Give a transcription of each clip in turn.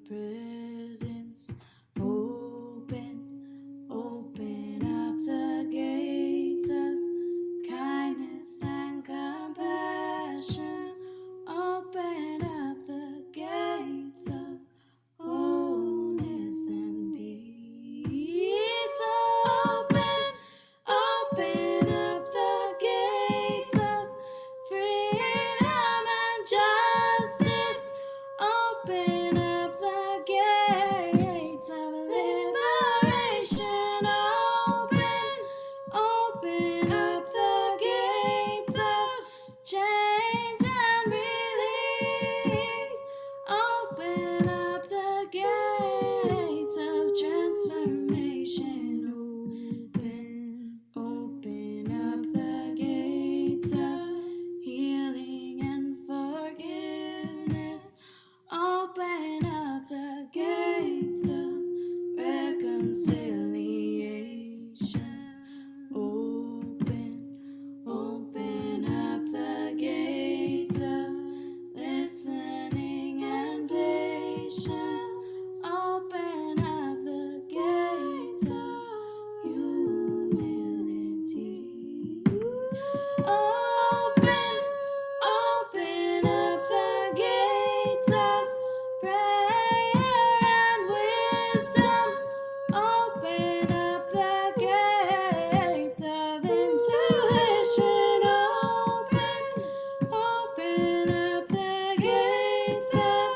presence. Open up the gates of kindness and compassion. Open up the gates of wholeness and peace. Open up the gates of freedom and justice. Open up the gates of liberation. Open up the gates of change and release. Open up the gates of transformation. Open up the gates of healing and forgiveness. Open up the gates of reconciliation. Open up the gates of listening and patience. Open up the gates of humility. Open up the gates of prayer and wisdom. Open up the gates of intuition. Open up the gates of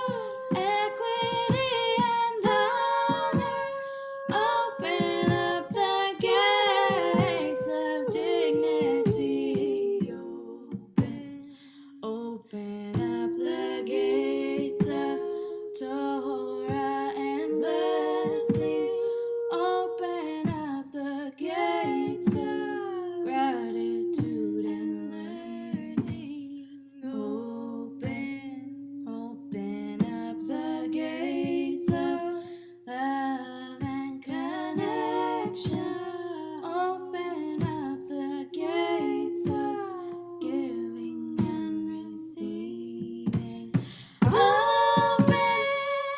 equity and honor. Open up the gates of dignity. Open up the gates of Torah and blessing. Open up the gates of gratitude and learning. Open up the gates of love and connection. Open up the gates of giving and receiving. Open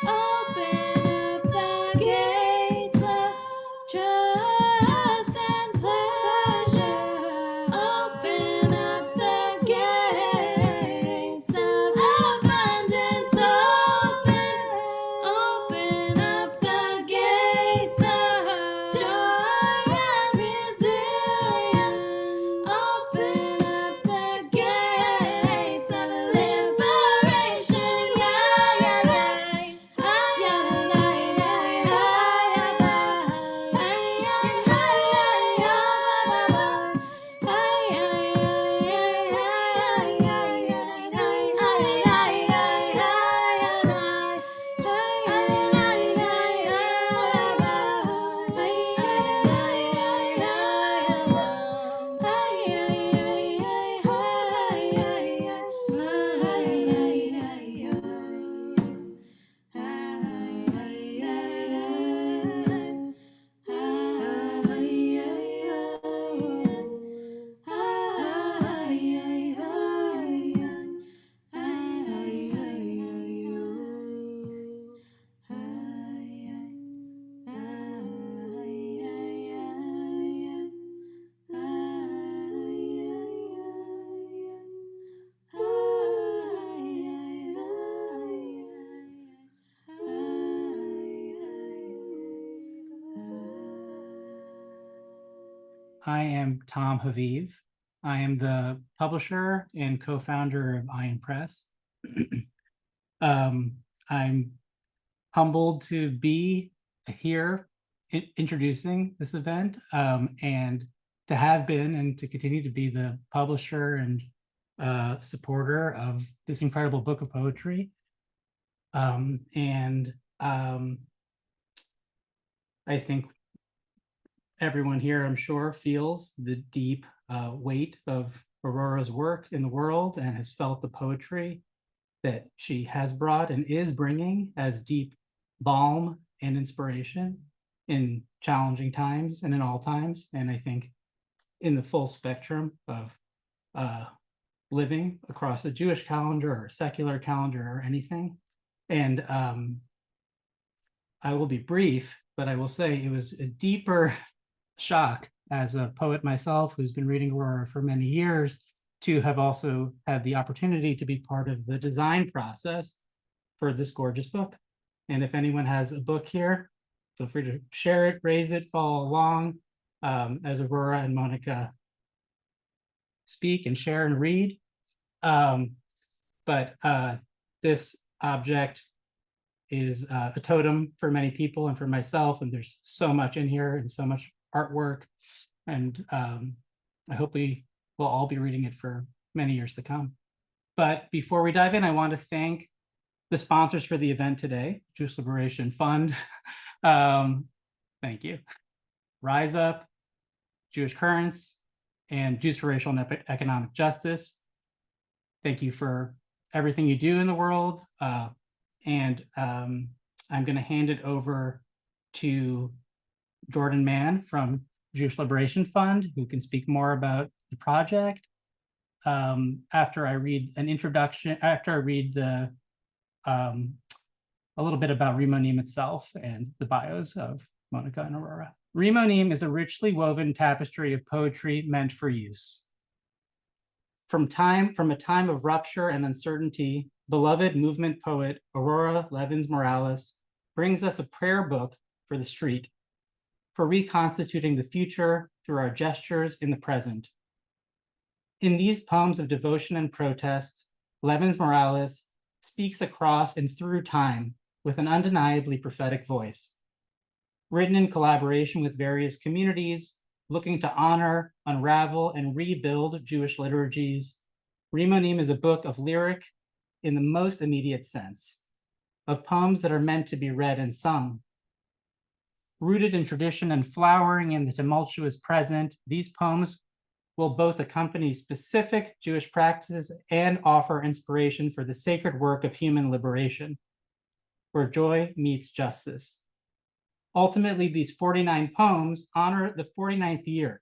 up the gates of trust and pleasure. Open up the gates of abundance. Open up the gates of joy and resilience. Open up the gates of liberation. I am Tom Haviv. I am the publisher and co-founder of Iron Press. I'm humbled to be here introducing this event and to have been and to continue to be the publisher and supporter of this incredible book of poetry. I think everyone here, I'm sure, feels the deep weight of Aurora's work in the world and has felt the poetry that she has brought and is bringing as deep balm and inspiration in challenging times and in all times. And I think in the full spectrum of living across a Jewish calendar or secular calendar or anything. And I will be brief, but I will say it was a deeper shock as a poet myself who's been reading Aurora for many years to have also had the opportunity to be part of the design process for this gorgeous book. And if anyone has a book here, feel free to share it, raise it, follow along as Aurora and Mónica speak and share and read. But this object is a totem for many people and for myself, and there's so much in here and so much artwork, and I hope we will all be reading it for many years to come. But before we dive in, I want to thank the sponsors for the event today, Jewish Liberation Fund. Thank you. Rise Up, Jewish Currents, and Jews for Racial and Economic Justice. Thank you for everything you do in the world. And I'm going to hand it over to Jordan Mann from Jewish Liberation Fund, who can speak more about the project. After I read an introduction, after I read the a little bit about Rimonim itself and the bios of Mónica and Aurora. Rimonim is a richly woven tapestry of poetry meant for use. From a time of rupture and uncertainty, beloved movement poet Aurora Levins Morales brings us a prayer book for the street, for reconstituting the future through our gestures in the present. In these poems of devotion and protest, Levins Morales speaks across and through time with an undeniably prophetic voice. Written in collaboration with various communities, looking to honor, unravel, and rebuild Jewish liturgies, Rimonim is a book of lyric in the most immediate sense, of poems that are meant to be read and sung. Rooted in tradition and flowering in the tumultuous present, these poems will both accompany specific Jewish practices and offer inspiration for the sacred work of human liberation, where joy meets justice. Ultimately, these 49 poems honor the 49th year,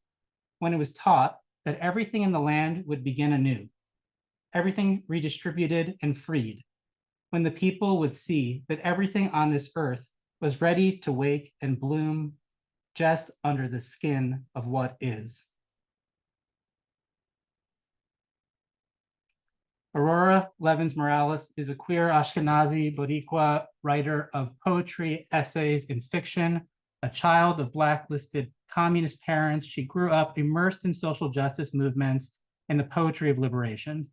when it was taught that everything in the land would begin anew, everything redistributed and freed, when the people would see that everything on this earth was ready to wake and bloom just under the skin of what is. Aurora Levins Morales is a queer Ashkenazi Boricua writer of poetry, essays, and fiction. A child of blacklisted communist parents, she grew up immersed in social justice movements and the poetry of liberation,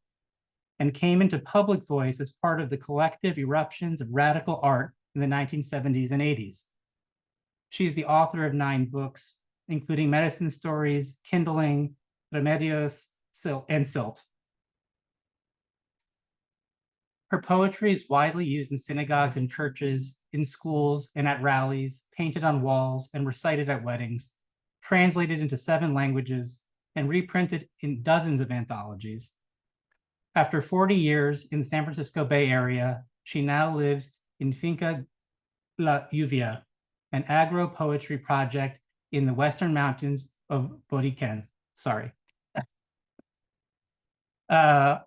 and came into public voice as part of the collective eruptions of radical art in the 1970s and 80s. She is the author of 9 books, including Medicine Stories, Kindling, Remedios, and Silt. Her poetry is widely used in synagogues and churches, in schools and at rallies, painted on walls and recited at weddings, translated into 7 languages, and reprinted in dozens of anthologies. After 40 years in the San Francisco Bay Area, she now lives in Finca La Lluvia, an agro-poetry project in the western mountains of Boriken,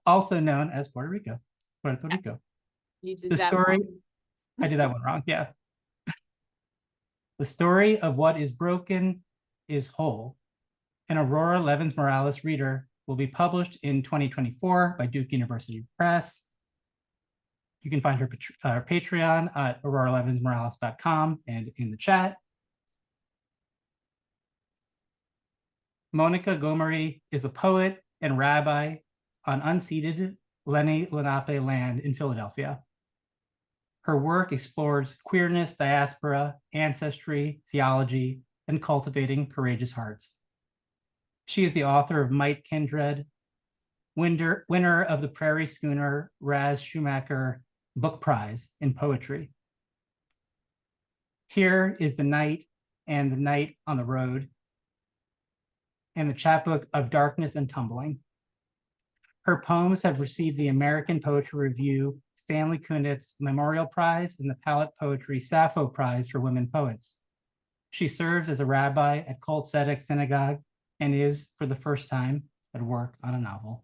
also known as Puerto Rico. Puerto Rico. You did The that story, wrong. I did that one wrong, yeah. The story of what is broken is whole. An Aurora Levins Morales reader will be published in 2024 by Duke University Press. You can find her Patreon at auroralevinsmorales.com and in the chat. Mónica Gomery is a poet and rabbi on unceded Lenni Lenape land in Philadelphia. Her work explores queerness, diaspora, ancestry, theology, and cultivating courageous hearts. She is the author of Might Kindred, winner of the Prairie Schooner Raz Schumacher Book Prize in Poetry. Here is The Night and The Night on the Road, and the chapbook of Darkness and Tumbling. Her poems have received the American Poetry Review Stanley Kunitz Memorial Prize and the Palette Poetry Sappho Prize for Women Poets. She serves as a rabbi at Kol Tzedek Synagogue and is, for the first time, at work on a novel.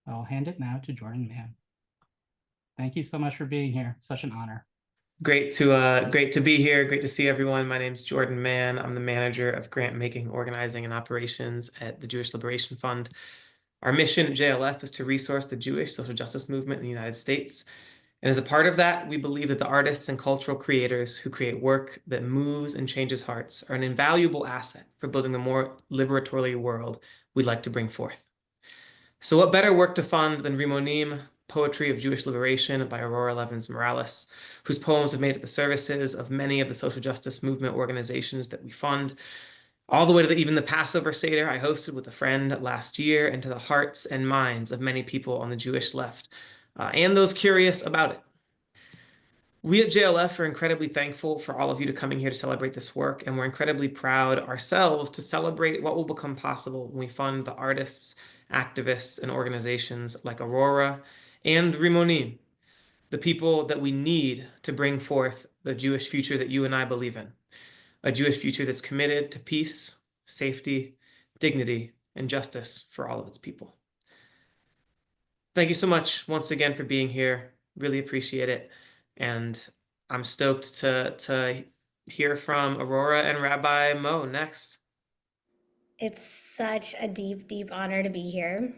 I'll hand it now to Jordan Mann. Thank you so much for being here. Such an honor. Great to be here. Great to see everyone. My name's Jordan Mann. I'm the manager of grant making, organizing, and operations at the Jewish Liberation Fund. Our mission at JLF is to resource the Jewish social justice movement in the United States. And as a part of that, we believe that the artists and cultural creators who create work that moves and changes hearts are an invaluable asset for building the more liberatory world we'd like to bring forth. So what better work to fund than Rimonim, Poetry of Jewish Liberation by Aurora Levins Morales, whose poems have made it the services of many of the social justice movement organizations that we fund, all the way to even the Passover Seder I hosted with a friend last year, and to the hearts and minds of many people on the Jewish left, and those curious about it. We at JLF are incredibly thankful for all of you to coming here to celebrate this work, and we're incredibly proud ourselves to celebrate what will become possible when we fund the artists, activists, and organizations like Aurora and Rimonim, the people that we need to bring forth the Jewish future that you and I believe in, a Jewish future that's committed to peace, safety, dignity, and justice for all of its people. Thank you so much once again for being here. Really appreciate it. And I'm stoked to hear from Aurora and Rabbi Mo next. It's such a deep, deep honor to be here.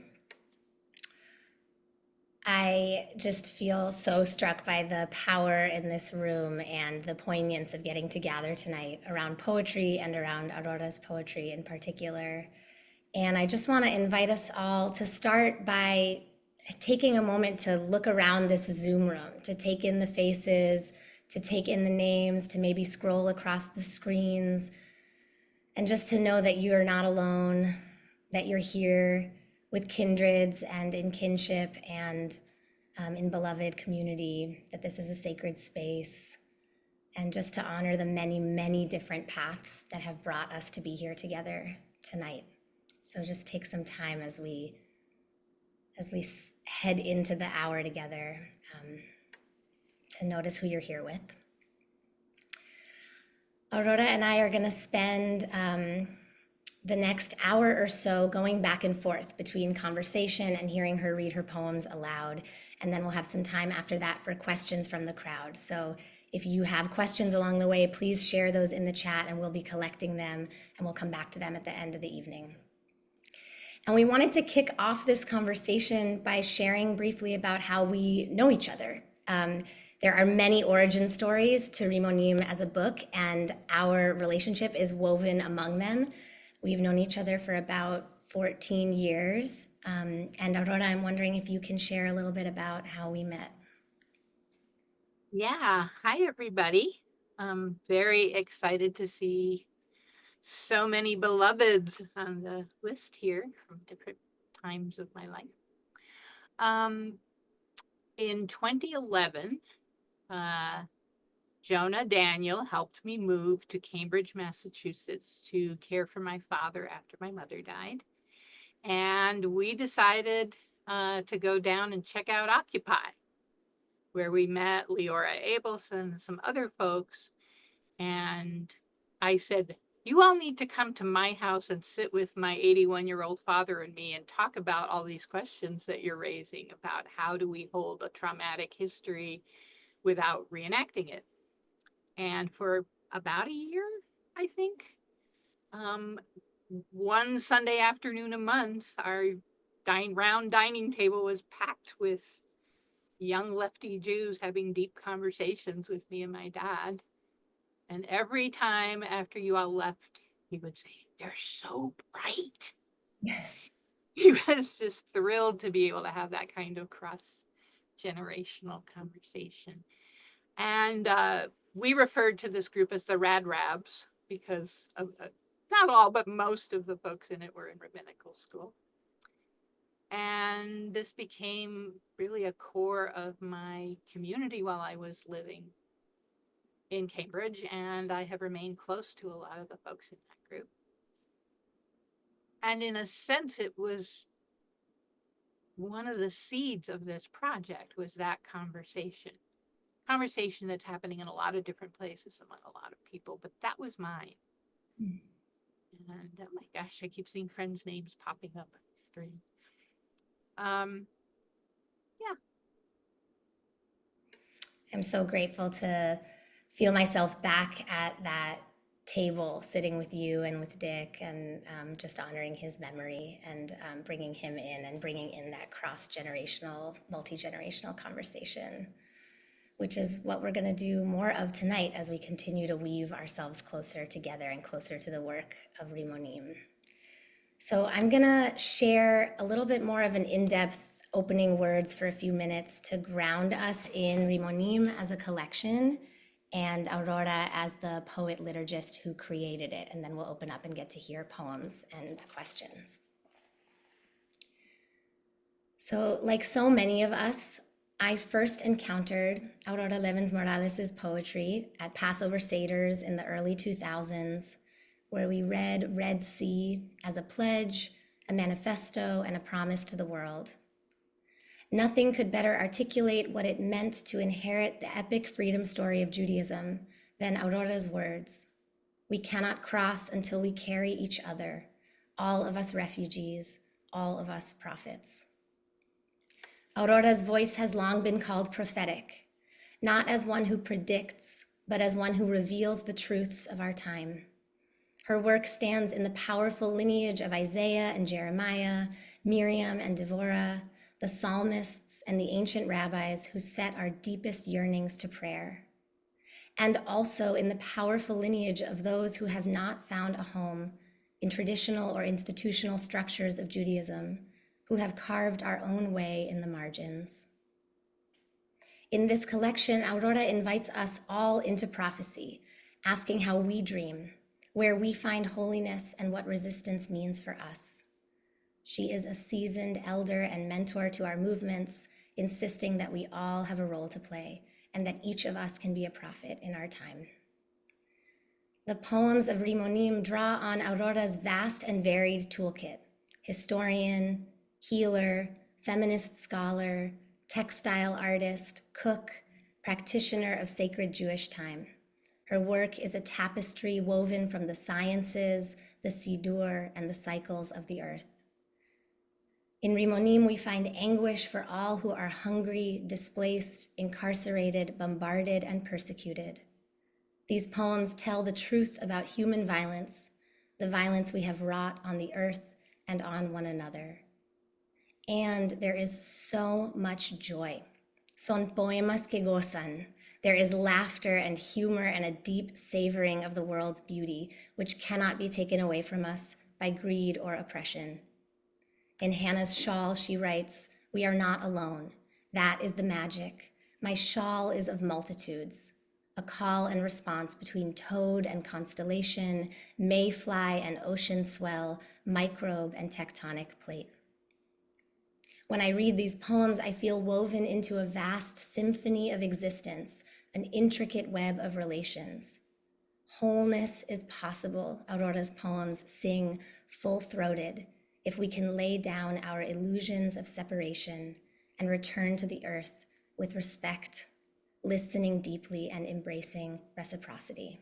I just feel so struck by the power in this room and the poignance of getting to gather tonight around poetry and around Aurora's poetry in particular. And I just want to invite us all to start by taking a moment to look around this Zoom room, to take in the faces, to take in the names, to maybe scroll across the screens, and just to know that you are not alone, that you're here with kindreds and in kinship and in beloved community, that this is a sacred space, and just to honor the many, many different paths that have brought us to be here together tonight. So just take some time as we head into the hour together to notice who you're here with. Aurora and I are going to spend the next hour or so going back and forth between conversation and hearing her read her poems aloud. And then we'll have some time after that for questions from the crowd. So if you have questions along the way, please share those in the chat and we'll be collecting them and we'll come back to them at the end of the evening. And we wanted to kick off this conversation by sharing briefly about how we know each other. There are many origin stories to Rimonim as a book, and our relationship is woven among them. We've known each other for about 14 years. And Aurora, I'm wondering if you can share a little bit about how we met. Yeah, hi everybody. I'm very excited to see so many beloveds on the list here from different times of my life. In 2011, Jonah Daniel helped me move to Cambridge, Massachusetts to care for my father after my mother died. And we decided to go down and check out Occupy, where we met Leora Abelson and some other folks. And I said, you all need to come to my house and sit with my 81-year-old father and me and talk about all these questions that you're raising about how do we hold a traumatic history without reenacting it. And for about a year, I think, one Sunday afternoon a month, our round dining table was packed with young lefty Jews having deep conversations with me and my dad. And every time after you all left, he would say, they're so bright. He was just thrilled to be able to have that kind of cross-generational conversation. And we referred to this group as the Rad Rabs because of, not all, but most of the folks in it were in rabbinical school. And this became really a core of my community while I was living in Cambridge, and I have remained close to a lot of the folks in that group. And in a sense, it was one of the seeds of this project was that conversation that's happening in a lot of different places among a lot of people, but that was mine. And oh my gosh, I keep seeing friends' names popping up on the screen. Yeah. I'm so grateful to feel myself back at that table, sitting with you and with Dick, and just honoring his memory and bringing him in and bringing in that cross-generational, multi-generational conversation, which is what we're going to do more of tonight as we continue to weave ourselves closer together and closer to the work of Rimonim. So I'm going to share a little bit more of an in-depth opening words for a few minutes to ground us in Rimonim as a collection and Aurora as the poet liturgist who created it. And then we'll open up and get to hear poems and questions. So like so many of us, I first encountered Aurora Levins Morales' poetry at Passover Seders in the early 2000s, where we read Red Sea as a pledge, a manifesto, and a promise to the world. Nothing could better articulate what it meant to inherit the epic freedom story of Judaism than Aurora's words. We cannot cross until we carry each other, all of us refugees, all of us prophets. Aurora's voice has long been called prophetic, not as one who predicts, but as one who reveals the truths of our time. Her work stands in the powerful lineage of Isaiah and Jeremiah, Miriam and Devorah, the psalmists and the ancient rabbis who set our deepest yearnings to prayer, and also in the powerful lineage of those who have not found a home in traditional or institutional structures of Judaism, who have carved our own way in the margins. In this collection, Aurora invites us all into prophecy, asking how we dream, where we find holiness, and what resistance means for us. She is a seasoned elder and mentor to our movements, insisting that we all have a role to play and that each of us can be a prophet in our time. The poems of Rimonim draw on Aurora's vast and varied toolkit: historian, healer, feminist scholar, textile artist, cook, practitioner of sacred Jewish time. Her work is a tapestry woven from the sciences, the Sidur, and the cycles of the earth. In Rimonim, we find anguish for all who are hungry, displaced, incarcerated, bombarded, and persecuted. These poems tell the truth about human violence, the violence we have wrought on the earth and on one another. And there is so much joy. Son poemas que gozan. There is laughter and humor and a deep savoring of the world's beauty, which cannot be taken away from us by greed or oppression. In Hannah's shawl, she writes, "We are not alone. That is the magic. My shawl is of multitudes, a call and response between toad and constellation, mayfly and ocean swell, microbe and tectonic plate." When I read these poems, I feel woven into a vast symphony of existence, an intricate web of relations. Wholeness is possible, Aurora's poems sing full-throated, if we can lay down our illusions of separation and return to the earth with respect, listening deeply and embracing reciprocity.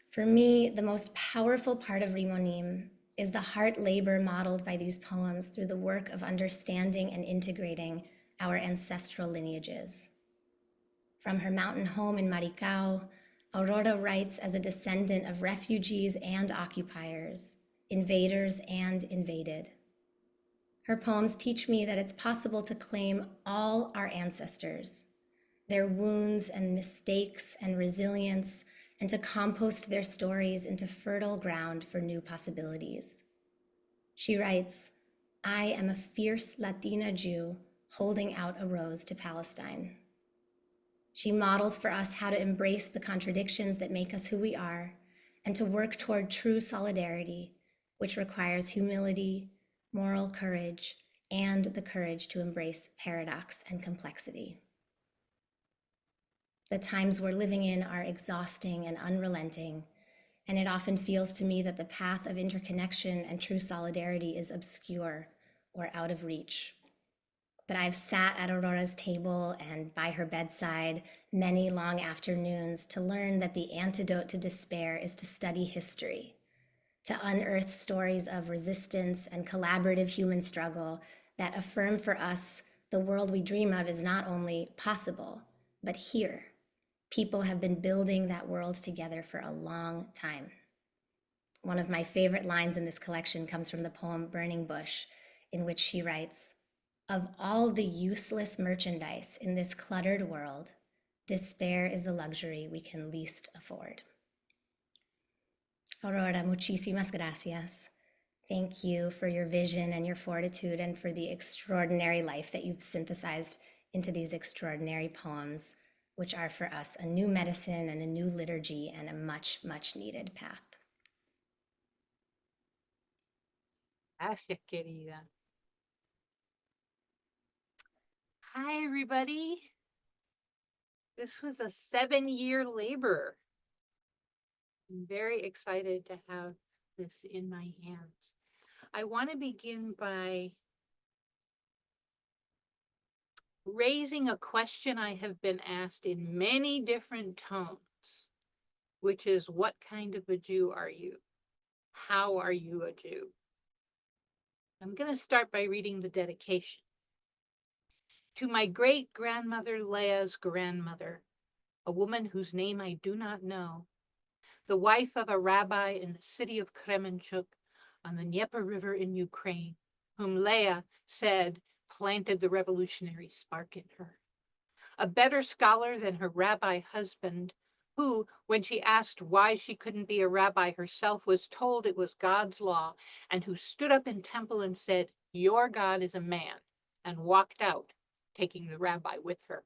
For me, the most powerful part of Rimonim is the heart labor modeled by these poems through the work of understanding and integrating our ancestral lineages. From her mountain home in Maricao, Aurora writes as a descendant of refugees and occupiers, invaders and invaded. Her poems teach me that it's possible to claim all our ancestors, their wounds and mistakes and resilience, and to compost their stories into fertile ground for new possibilities. She writes, "I am a fierce Latina Jew holding out a rose to Palestine." She models for us how to embrace the contradictions that make us who we are and to work toward true solidarity, which requires humility, moral courage, and the courage to embrace paradox and complexity. The times we're living in are exhausting and unrelenting, and it often feels to me that the path of interconnection and true solidarity is obscure or out of reach. But I've sat at Aurora's table and by her bedside many long afternoons to learn that the antidote to despair is to study history, to unearth stories of resistance and collaborative human struggle that affirm for us the world we dream of is not only possible, But here, people have been building that world together for a long time. One of my favorite lines in this collection comes from the poem Burning Bush, in which she writes, "Of all the useless merchandise in this cluttered world, despair is the luxury we can least afford." Aurora, muchísimas gracias. Thank you for your vision and your fortitude and for the extraordinary life that you've synthesized into these extraordinary poems, which are for us a new medicine and a new liturgy and a much, much needed path. Gracias, querida. Hi, everybody. This was a 7-year labor. I'm very excited to have this in my hands. I want to begin by raising a question I have been asked in many different tones, which is, what kind of a Jew are you? How are you a Jew? I'm going to start by reading the dedication. To my great-grandmother Leah's grandmother, a woman whose name I do not know, the wife of a rabbi in the city of Kremenchuk on the Dnieper River in Ukraine, whom Leah said planted the revolutionary spark in her. A better scholar than her rabbi husband, who, when she asked why she couldn't be a rabbi herself, was told it was God's law, and who stood up in temple and said, "Your God is a man," and walked out, taking the rabbi with her.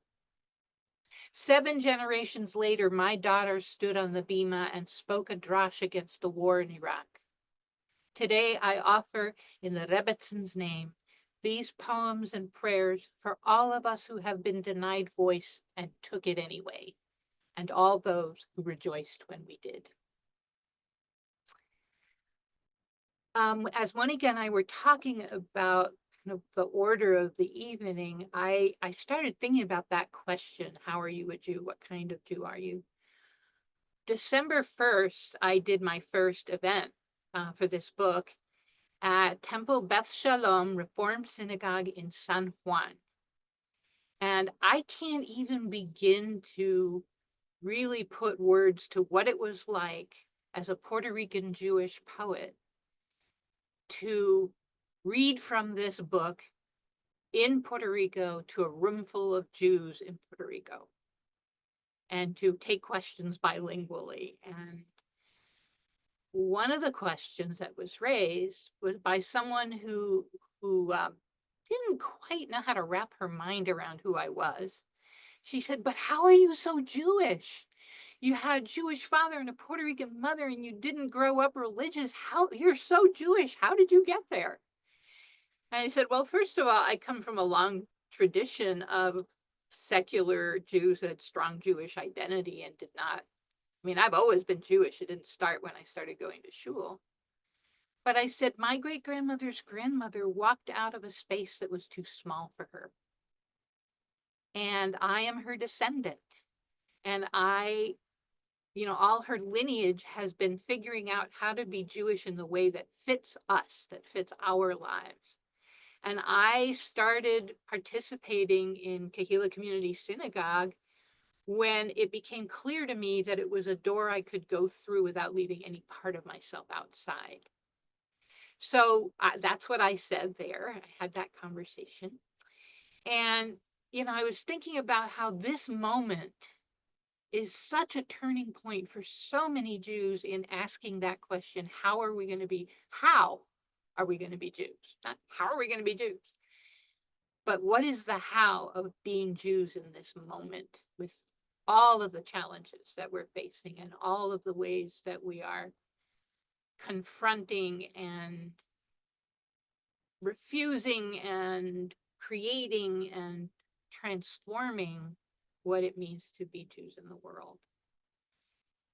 7 generations later, my daughter stood on the bima and spoke a drash against the war in Iraq. Today, I offer, in the Rebbetzins' name, these poems and prayers for all of us who have been denied voice and took it anyway, and all those who rejoiced when we did. As Mónica and I were talking about kind of the order of the evening, I started thinking about that question, how are you a Jew? What kind of Jew are you? December 1st, I did my first event for this book at Temple Beth Shalom Reformed Synagogue in San Juan. And I can't even begin to really put words to what it was like as a Puerto Rican Jewish poet to read from this book in Puerto Rico to a room full of Jews in Puerto Rico, and to take questions bilingually. And one of the questions that was raised was by someone who didn't quite know how to wrap her mind around who I was. She said, "But how are you so Jewish? You had a Jewish father and a Puerto Rican mother, and you didn't grow up religious. How you're so Jewish? How did you get there?" And I said, well, first of all, I come from a long tradition of secular Jews who had strong Jewish identity and did not. I mean, I've always been Jewish. It didn't start when I started going to shul. But I said, my great-grandmother's grandmother walked out of a space that was too small for her. And I am her descendant. And all her lineage has been figuring out how to be Jewish in the way that fits us, that fits our lives. And I started participating in Kehillah Community Synagogue when it became clear to me that it was a door I could go through without leaving any part of myself outside. So that's what I said there. I had that conversation. And, I was thinking about how this moment is such a turning point for so many Jews in asking that question, how are we going to be Jews? Not how are we going to be Jews? But what is the how of being Jews in this moment with all of the challenges that we're facing and all of the ways that we are confronting and refusing and creating and transforming what it means to be Jews in the world.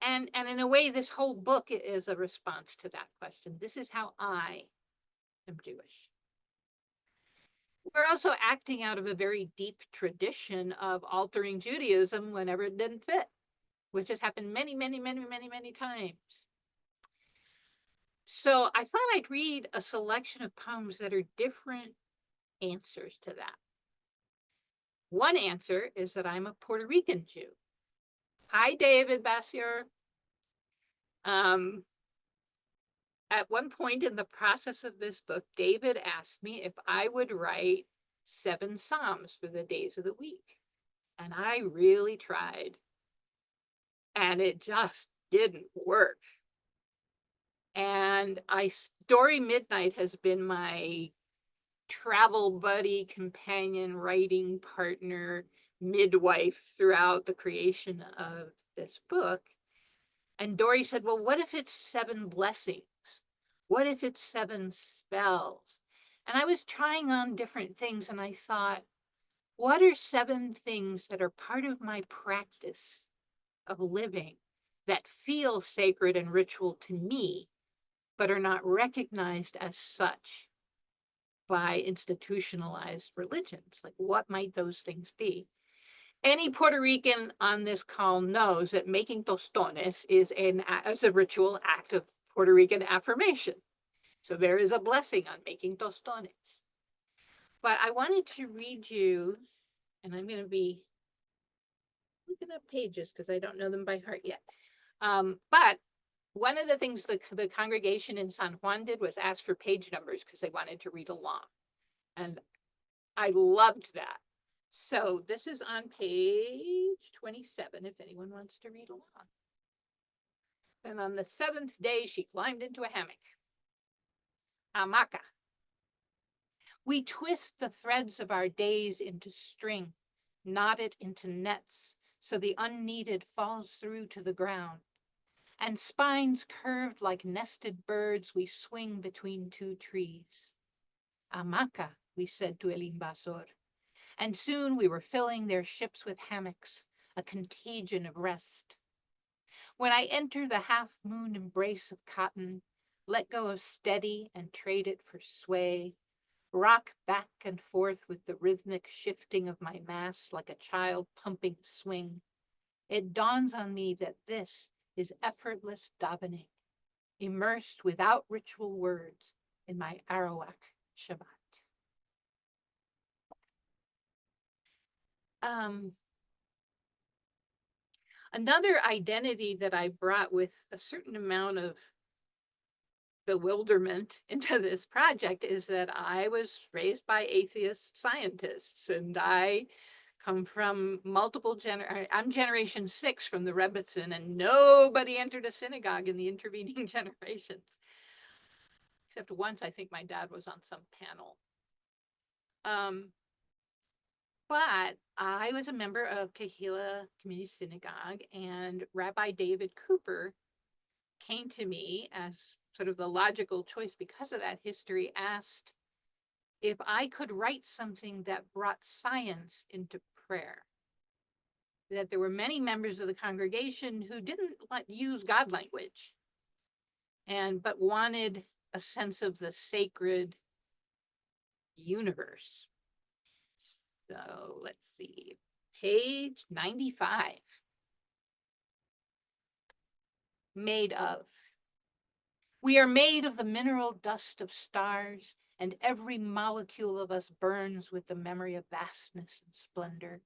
And in a way, this whole book is a response to that question. This is how I am Jewish. We're also acting out of a very deep tradition of altering Judaism whenever it didn't fit, which has happened many, many, many, many, many times. So I thought I'd read a selection of poems that are different answers to that. One answer is that I'm a Puerto Rican Jew. Hi, David Bassier. At one point in the process of this book, David asked me if I would write 7 Psalms for the days of the week. And I really tried. And it just didn't work. And Dory Midnight has been my travel buddy, companion, writing partner, midwife throughout the creation of this book. And Dory said, well, what if it's 7 blessings? What if it's 7 spells? And I was trying on different things, and I thought, what are 7 things that are part of my practice of living that feel sacred and ritual to me, but are not recognized as such by institutionalized religions? Like, what might those things be? Any Puerto Rican on this call knows that making tostones is a ritual act of Puerto Rican affirmation. So there is a blessing on making tostones. But I wanted to read you, and I'm going to be looking up pages because I don't know them by heart yet. But one of the things the congregation in San Juan did was ask for page numbers because they wanted to read along. And I loved that. So this is on page 27, if anyone wants to read along. And on the 7th day, she climbed into a hammock. Hamaca. We twist the threads of our days into string, knot it into nets, so the unneeded falls through to the ground. And spines curved like nested birds, we swing between 2 trees. Hamaca, we said to El Invasor. And soon we were filling their ships with hammocks, a contagion of rest. When I enter the half-moon embrace of cotton, let go of steady and trade it for sway, rock back and forth with the rhythmic shifting of my mass like a child pumping swing, it dawns on me that this is effortless davening, immersed without ritual words in my Arawak Shabbat. Another identity that I brought with a certain amount of bewilderment into this project is that I was raised by atheist scientists, and I come from multiple I'm generation 6 from the Rebbitzin, and nobody entered a synagogue in the intervening generations. Except once, I think my dad was on some panel. But I was a member of Kehillah Community Synagogue, and Rabbi David Cooper came to me as sort of the logical choice because of that history, asked if I could write something that brought science into prayer. That there were many members of the congregation who didn't use God language, but wanted a sense of the sacred universe. So let's see, page 95. Made of. We are made of the mineral dust of stars, and every molecule of us burns with the memory of vastness and splendor.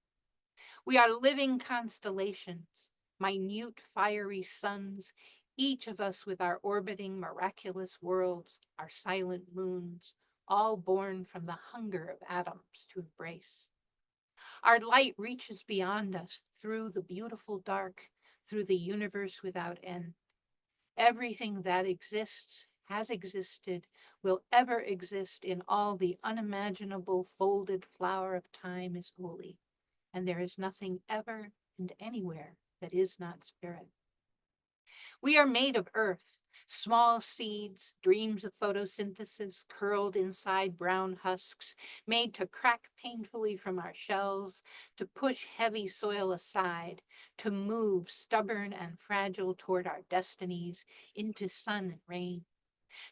We are living constellations, minute fiery suns, each of us with our orbiting miraculous worlds, our silent moons, all born from the hunger of atoms to embrace. Our light reaches beyond us through the beautiful dark, through the universe without end. Everything that exists, has existed, will ever exist in all the unimaginable folded flower of time is holy, and there is nothing ever and anywhere that is not spirit. We are made of earth, small seeds, dreams of photosynthesis curled inside brown husks, made to crack painfully from our shells, to push heavy soil aside, to move stubborn and fragile toward our destinies into sun and rain,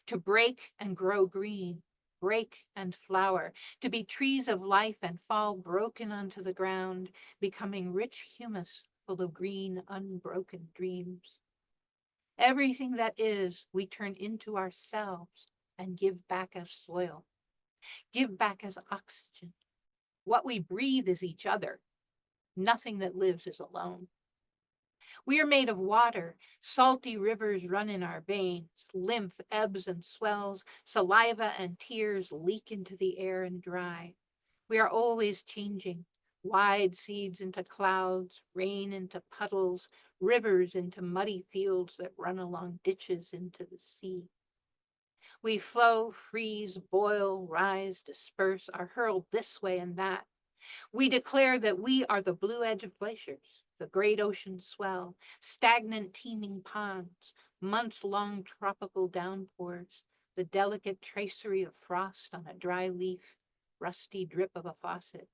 to break and grow green, break and flower, to be trees of life and fall broken onto the ground, becoming rich humus full of green, unbroken dreams. Everything that is, we turn into ourselves and give back as soil, give back as oxygen, What we breathe is each other. Nothing that lives is alone. We are made of water. Salty rivers run in our veins. Lymph ebbs and swells. Saliva and tears leak into the air and dry. We are always changing. Wide seeds into clouds, rain into puddles, rivers into muddy fields that run along ditches into the sea. We flow, freeze, boil, rise, disperse, are hurled this way and that. We declare that we are the blue edge of glaciers, the great ocean swell, stagnant teeming ponds, months-long tropical downpours, the delicate tracery of frost on a dry leaf, rusty drip of a faucet.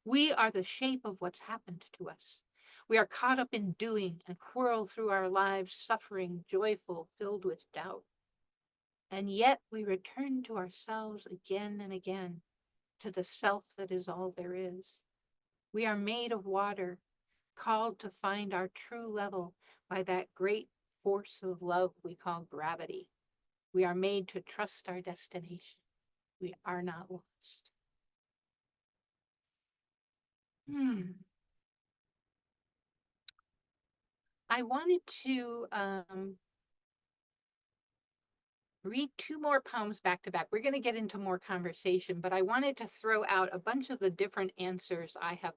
We are the shape of what's happened to us. We are caught up in doing and whirl through our lives, suffering, joyful, filled with doubt. And yet we return to ourselves again and again, to the self that is all there is. We are made of water, called to find our true level by that great force of love we call gravity. We are made to trust our destination. We are not lost. I wanted to read two more poems back to back. We're going to get into more conversation, but I wanted to throw out a bunch of the different answers I have,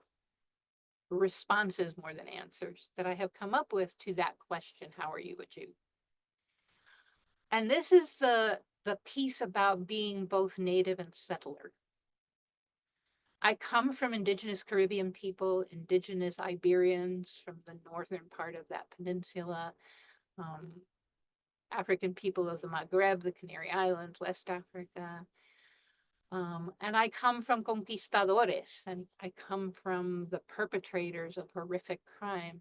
responses more than answers, that I have come up with to that question, how are you a Jew? And this is the piece about being both native and settler. I come from indigenous Caribbean people, indigenous Iberians from the northern part of that peninsula, African people of the Maghreb, the Canary Islands, West Africa. And I come from conquistadores, and I come from the perpetrators of horrific crimes.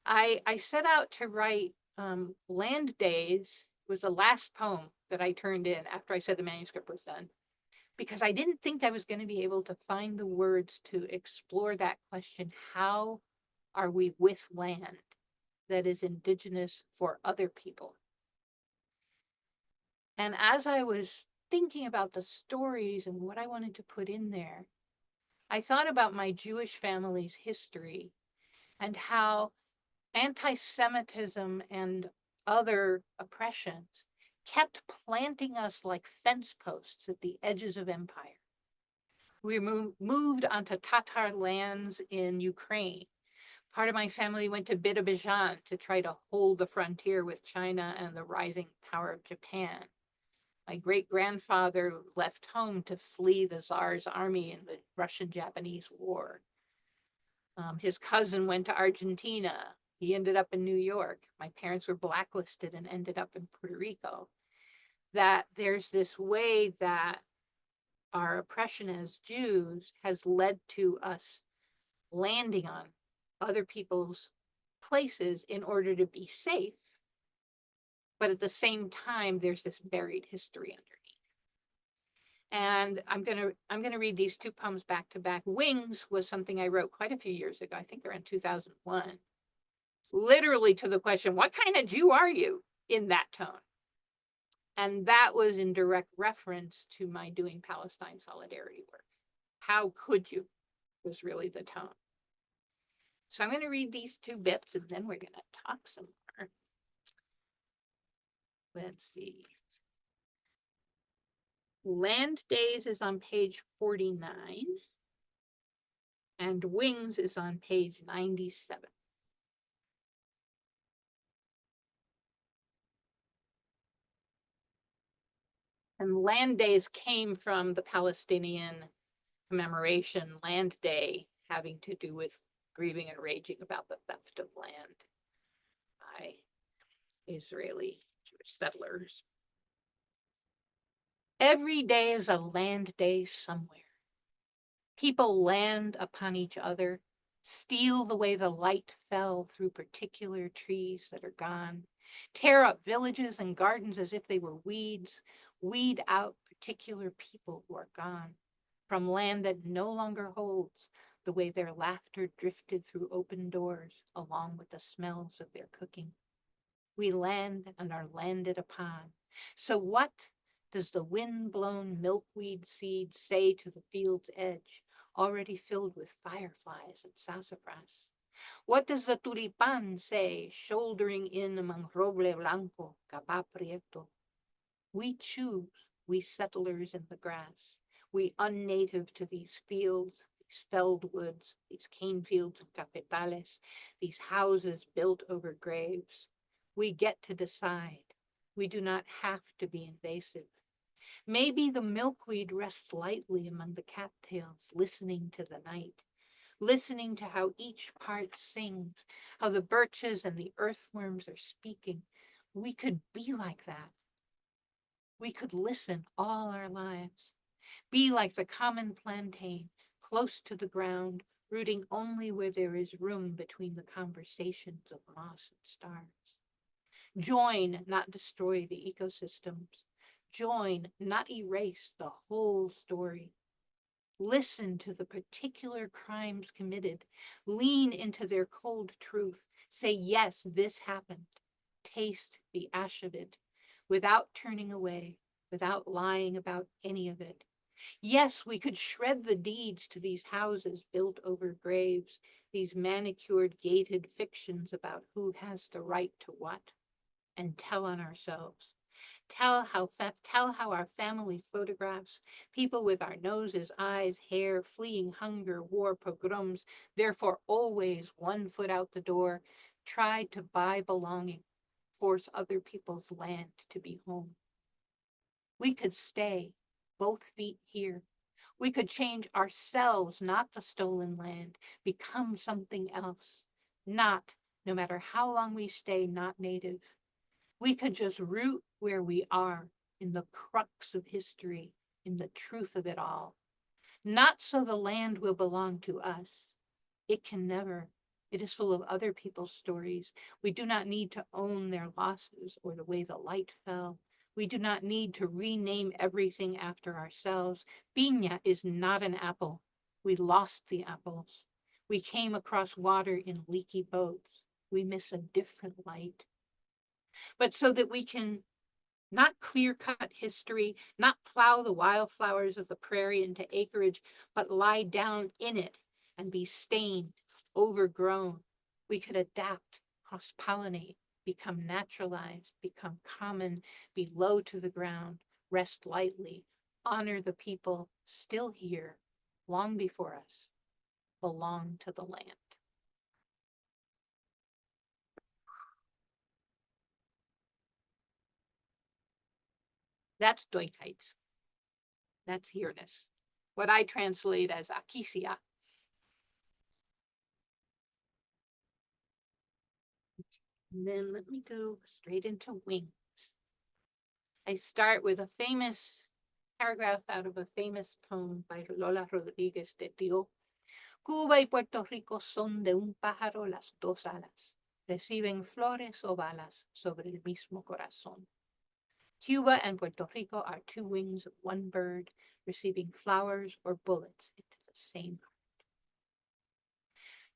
I set out to write Land Days was the last poem that I turned in after I said the manuscript was done, because I didn't think I was going to be able to find the words to explore that question. How are we with land that is indigenous for other people? And as I was thinking about the stories and what I wanted to put in there, I thought about my Jewish family's history and how anti-Semitism and other oppressions kept planting us like fence posts at the edges of empire. We moved onto Tatar lands in Ukraine. Part of my family went to Bidabijan to try to hold the frontier with China and the rising power of Japan. My great-grandfather left home to flee the Tsar's army in the Russian-Japanese War. His cousin went to Argentina. He ended up in New York. My parents were blacklisted and ended up in Puerto Rico. That there's this way that our oppression as Jews has led to us landing on other people's places in order to be safe. But at the same time, there's this buried history underneath. And I'm gonna read these two poems back to back. Wings was something I wrote quite a few years ago, I think around 2001. Literally to the question, what kind of Jew are you, in that tone? And that was in direct reference to my doing Palestine solidarity work. How could you was really the tone. So I'm going to read these two bits and then we're going to talk some more. Let's see. Land Days is on page 49 and Wings is on page 97. And Land Days came from the Palestinian commemoration Land Day, having to do with grieving and raging about the theft of land by Israeli Jewish settlers. Every day is a land day somewhere. People land upon each other, steal the way the light fell through particular trees that are gone, tear up villages and gardens as if they were weeds, weed out particular people who are gone from land that no longer holds the way their laughter drifted through open doors along with the smells of their cooking. We land and are landed upon. So what does the wind-blown milkweed seed say to the field's edge, already filled with fireflies and sassafras? What does the tulipan say, shouldering in among roble blanco, capa prieto? We choose, we settlers in the grass, we unnative to these fields, these felled woods, these cane fields and cafetales, these houses built over graves. We get to decide. We do not have to be invasive. Maybe the milkweed rests lightly among the cattails, listening to the night, listening to how each part sings, how the birches and the earthworms are speaking. We could be like that. We could listen all our lives, be like the common plantain, close to the ground, rooting only where there is room between the conversations of moss and stars. Join, not destroy the ecosystems. Join, not erase the whole story. Listen to the particular crimes committed. Lean into their cold truth. Say, yes, this happened. Taste the ash of it without turning away, without lying about any of it. Yes, we could shred the deeds to these houses built over graves, these manicured, gated fictions about who has the right to what, and tell on ourselves. Tell how our family photographs, people with our noses, eyes, hair, fleeing hunger, war, pogroms, therefore always 1 foot out the door, tried to buy belonging, force other people's land to be home. We could stay, both feet here. We could change ourselves, not the stolen land, become something else. Not, no matter how long we stay, not native. We could just root where we are, in the crux of history, in the truth of it all. Not so the land will belong to us. It can never. It is full of other people's stories. We do not need to own their losses or the way the light fell. We do not need to rename everything after ourselves. Piña is not an apple. We lost the apples. We came across water in leaky boats. We miss a different light. But so that we can not clear-cut history, not plow the wildflowers of the prairie into acreage, but lie down in it and be stained, overgrown. We could adapt, cross-pollinate, become naturalized, become common, be low to the ground, rest lightly, honor the people still here, long before us, belong to the land. That's Deutheit. That's here-ness. What I translate as akisia. And then let me go straight into wings. I start with a famous paragraph out of a famous poem by Lola Rodriguez de Tio. Cuba y Puerto Rico son de un pájaro las dos alas. Reciben flores o balas sobre el mismo corazón. Cuba and Puerto Rico are 2 wings of one bird, receiving flowers or bullets into the same heart.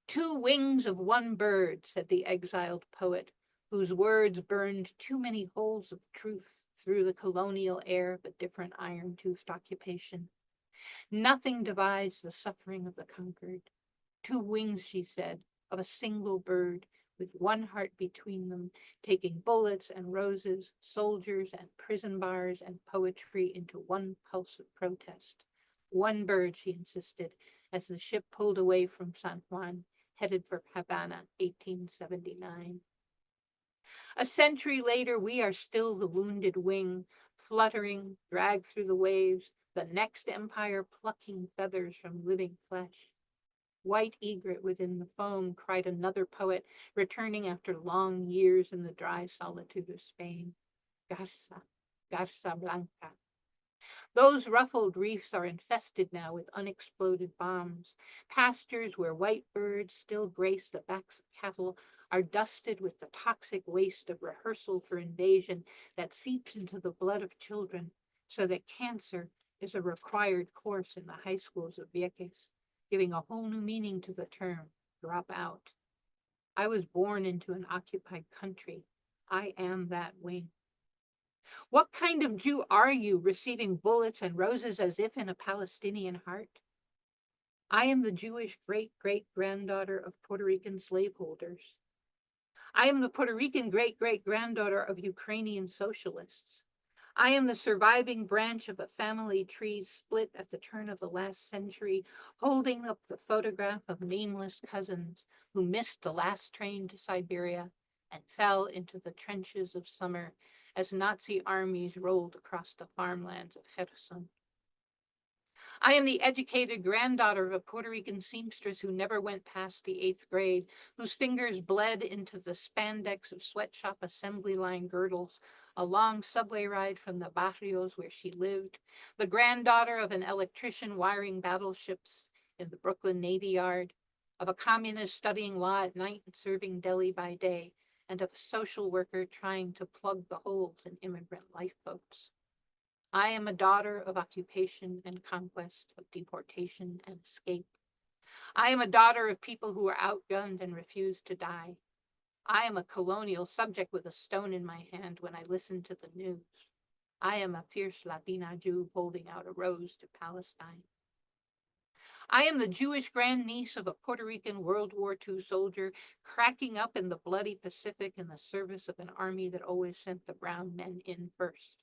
2 wings of one bird, said the exiled poet, whose words burned too many holes of truth through the colonial air of a different iron-toothed occupation. Nothing divides the suffering of the conquered. 2 wings, she said, of a single bird, with one heart between them, taking bullets and roses, soldiers and prison bars and poetry into one pulse of protest. 1 bird, she insisted, as the ship pulled away from San Juan, headed for Havana, 1879. A century later, we are still the wounded wing, fluttering, dragged through the waves, the next empire plucking feathers from living flesh. White egret within the foam, cried another poet, returning after long years in the dry solitude of Spain. Garza, Garza Blanca. Those ruffled reefs are infested now with unexploded bombs. Pastures where white birds still grace the backs of cattle are dusted with the toxic waste of rehearsal for invasion that seeps into the blood of children, so that cancer is a required course in the high schools of Vieques, giving a whole new meaning to the term, drop out. I was born into an occupied country. I am that wing. What kind of Jew are you, receiving bullets and roses as if in a Palestinian heart? I am the Jewish great-great-granddaughter of Puerto Rican slaveholders. I am the Puerto Rican great-great-granddaughter of Ukrainian socialists. I am the surviving branch of a family tree split at the turn of the last century, holding up the photograph of nameless cousins who missed the last train to Siberia and fell into the trenches of summer as Nazi armies rolled across the farmlands of Kherson. I am the educated granddaughter of a Puerto Rican seamstress who never went past the 8th grade, whose fingers bled into the spandex of sweatshop assembly line girdles, a long subway ride from the barrios where she lived, the granddaughter of an electrician wiring battleships in the Brooklyn Navy Yard, of a communist studying law at night and serving deli by day, and of a social worker trying to plug the holes in immigrant lifeboats. I am a daughter of occupation and conquest, of deportation and escape. I am a daughter of people who are outgunned and refuse to die. I am a colonial subject with a stone in my hand when I listen to the news. I am a fierce Latina Jew holding out a rose to Palestine. I am the Jewish grandniece of a Puerto Rican World War II soldier cracking up in the bloody Pacific in the service of an army that always sent the brown men in first.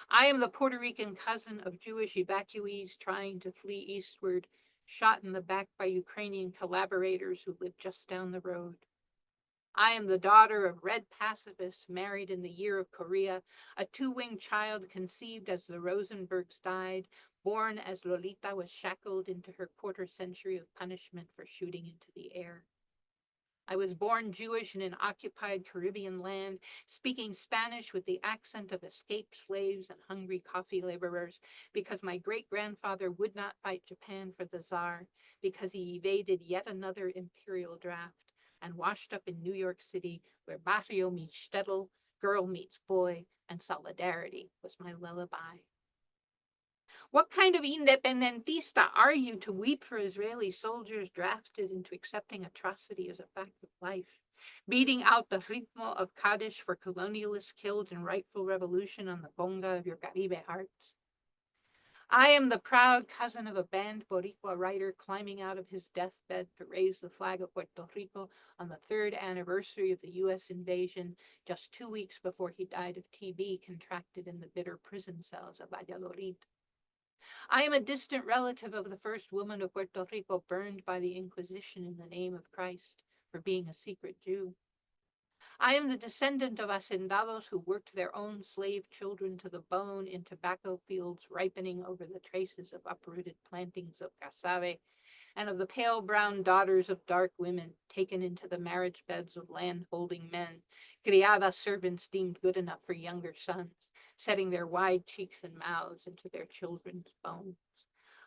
I am the Puerto Rican cousin of Jewish evacuees trying to flee eastward, shot in the back by Ukrainian collaborators who live just down the road. I am the daughter of red pacifists married in the year of Korea, a two-winged child conceived as the Rosenbergs died, born as Lolita was shackled into her quarter century of punishment for shooting into the air. I was born Jewish in an occupied Caribbean land, speaking Spanish with the accent of escaped slaves and hungry coffee laborers, because my great-grandfather would not fight Japan for the Tsar, because he evaded yet another imperial draft, and washed up in New York City, where barrio meets shtetl, girl meets boy, and solidarity was my lullaby. What kind of independentista are you to weep for Israeli soldiers drafted into accepting atrocity as a fact of life, beating out the ritmo of Kaddish for colonialists killed in rightful revolution on the conga of your Caribe hearts? I am the proud cousin of a banned Boricua writer climbing out of his deathbed to raise the flag of Puerto Rico on the 3rd anniversary of the U.S. invasion, just 2 weeks before he died of TB contracted in the bitter prison cells of Valladolid. I am a distant relative of the first woman of Puerto Rico burned by the Inquisition in the name of Christ for being a secret Jew. I am the descendant of hacendados who worked their own slave children to the bone in tobacco fields ripening over the traces of uprooted plantings of cassave, and of the pale brown daughters of dark women taken into the marriage beds of land-holding men, criada servants deemed good enough for younger sons, setting their wide cheeks and mouths into their children's bones.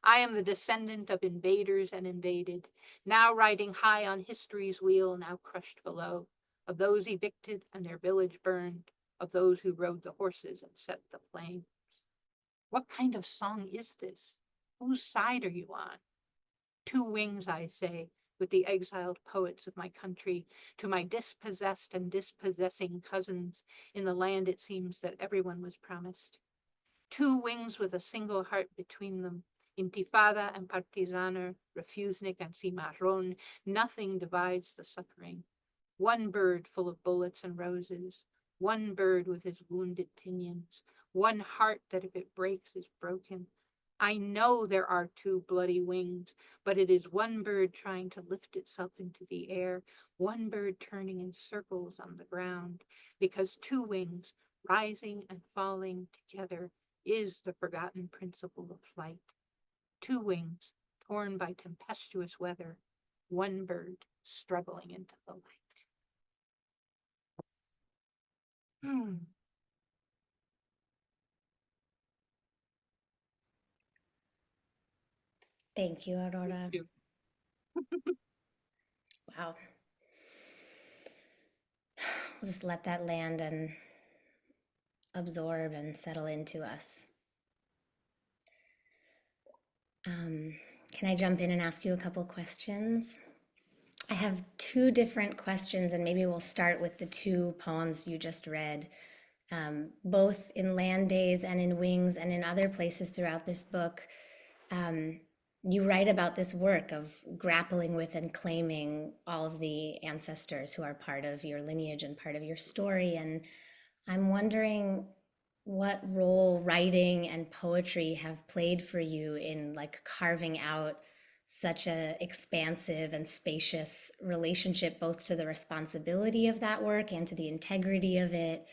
I am the descendant of invaders and invaded, now riding high on history's wheel, now crushed below, of those evicted and their village burned, of those who rode the horses and set the flames. What kind of song is this? Whose side are you on? Two wings, I say, with the exiled poets of my country, to my dispossessed and dispossessing cousins in the land it seems that everyone was promised. Two wings with a single heart between them, Intifada and Partisaner, Refusnik and Cimarron, nothing divides the suffering. One bird full of bullets and roses, one bird with his wounded pinions, one heart that if it breaks is broken. I know there are two bloody wings, but it is one bird trying to lift itself into the air, one bird turning in circles on the ground, because two wings, rising and falling together, is the forgotten principle of flight. Two wings, torn by tempestuous weather, one bird struggling into the light. Thank you, Aurora. Wow. We'll just let that land and absorb and settle into us. Can I jump in and ask you a couple questions? I have two different questions, and maybe we'll start with the two poems you just read. both in Land Days and in Wings and in other places throughout this book. You write about this work of grappling with and claiming all of the ancestors who are part of your lineage and part of your story. And I'm wondering what role writing and poetry have played for you in like carving out such a expansive and spacious relationship, both to the responsibility of that work and to the integrity of it.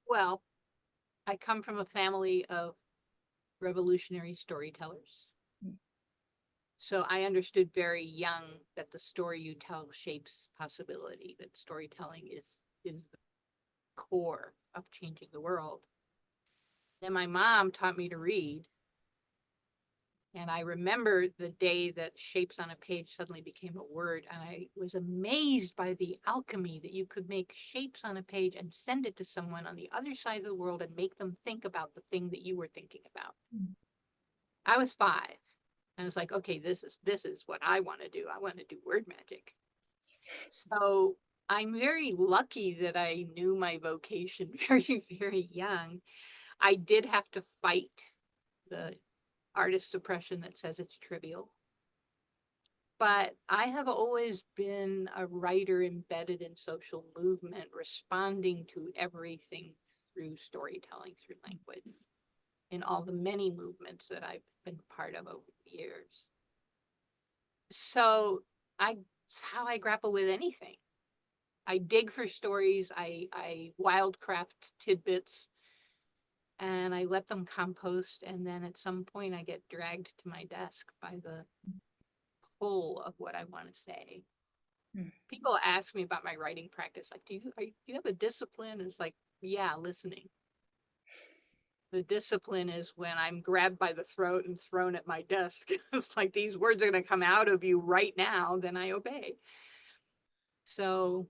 Well, I come from a family of revolutionary storytellers. So I understood very young that the story you tell shapes possibility, that storytelling is the core of changing the world. Then my mom taught me to read. And I remember the day that shapes on a page suddenly became a word. And I was amazed by the alchemy that you could make shapes on a page and send it to someone on the other side of the world and make them think about the thing that you were thinking about. I was 5. And it's like, okay, this is what I want to do. I want to do word magic. So I'm very lucky that I knew my vocation very, very young. I did have to fight the artist oppression that says it's trivial. But I have always been a writer embedded in social movement, responding to everything through storytelling, through language, in all the many movements that I've been part of over the years. So it's how I grapple with anything. I dig for stories, I wildcraft tidbits, and I let them compost, and then at some point I get dragged to my desk by the pull of what I want to say. People ask me about my writing practice, like, do you have a discipline? It's like, yeah, listening. The discipline is when I'm grabbed by the throat and thrown at my desk. It's like, these words are going to come out of you right now, then I obey. So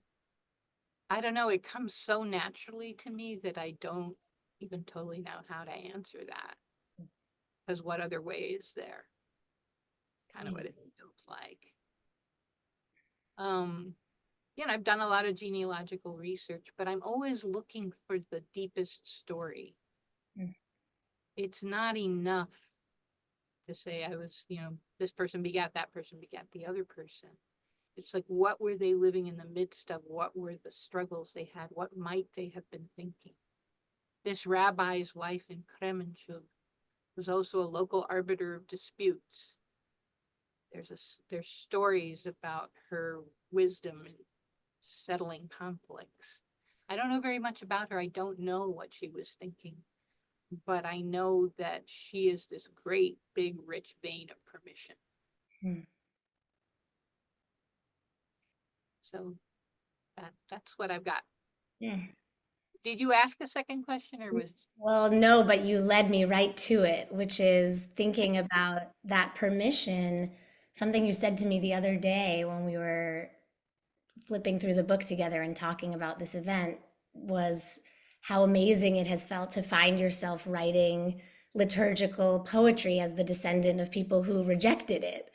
I don't know, it comes so naturally to me that I don't even totally know how to answer that. Because what other way is there? Kind of what it feels like. I've done a lot of genealogical research, but I'm always looking for the deepest story. It's not enough to say I was, this person begat that person begat the other person. It's like, what were they living in the midst of? What were the struggles they had? What might they have been thinking? This rabbi's wife in Kremenchug was also a local arbiter of disputes. There's stories about her wisdom in settling conflicts. I don't know very much about her. I don't know what she was thinking, but I know that she is this great, big, rich vein of permission. So that's what I've got. Did you ask a second question, or was? Well, no, but you led me right to it, which is thinking about that permission. Something you said to me the other day when we were flipping through the book together and talking about this event was how amazing it has felt to find yourself writing liturgical poetry as the descendant of people who rejected it.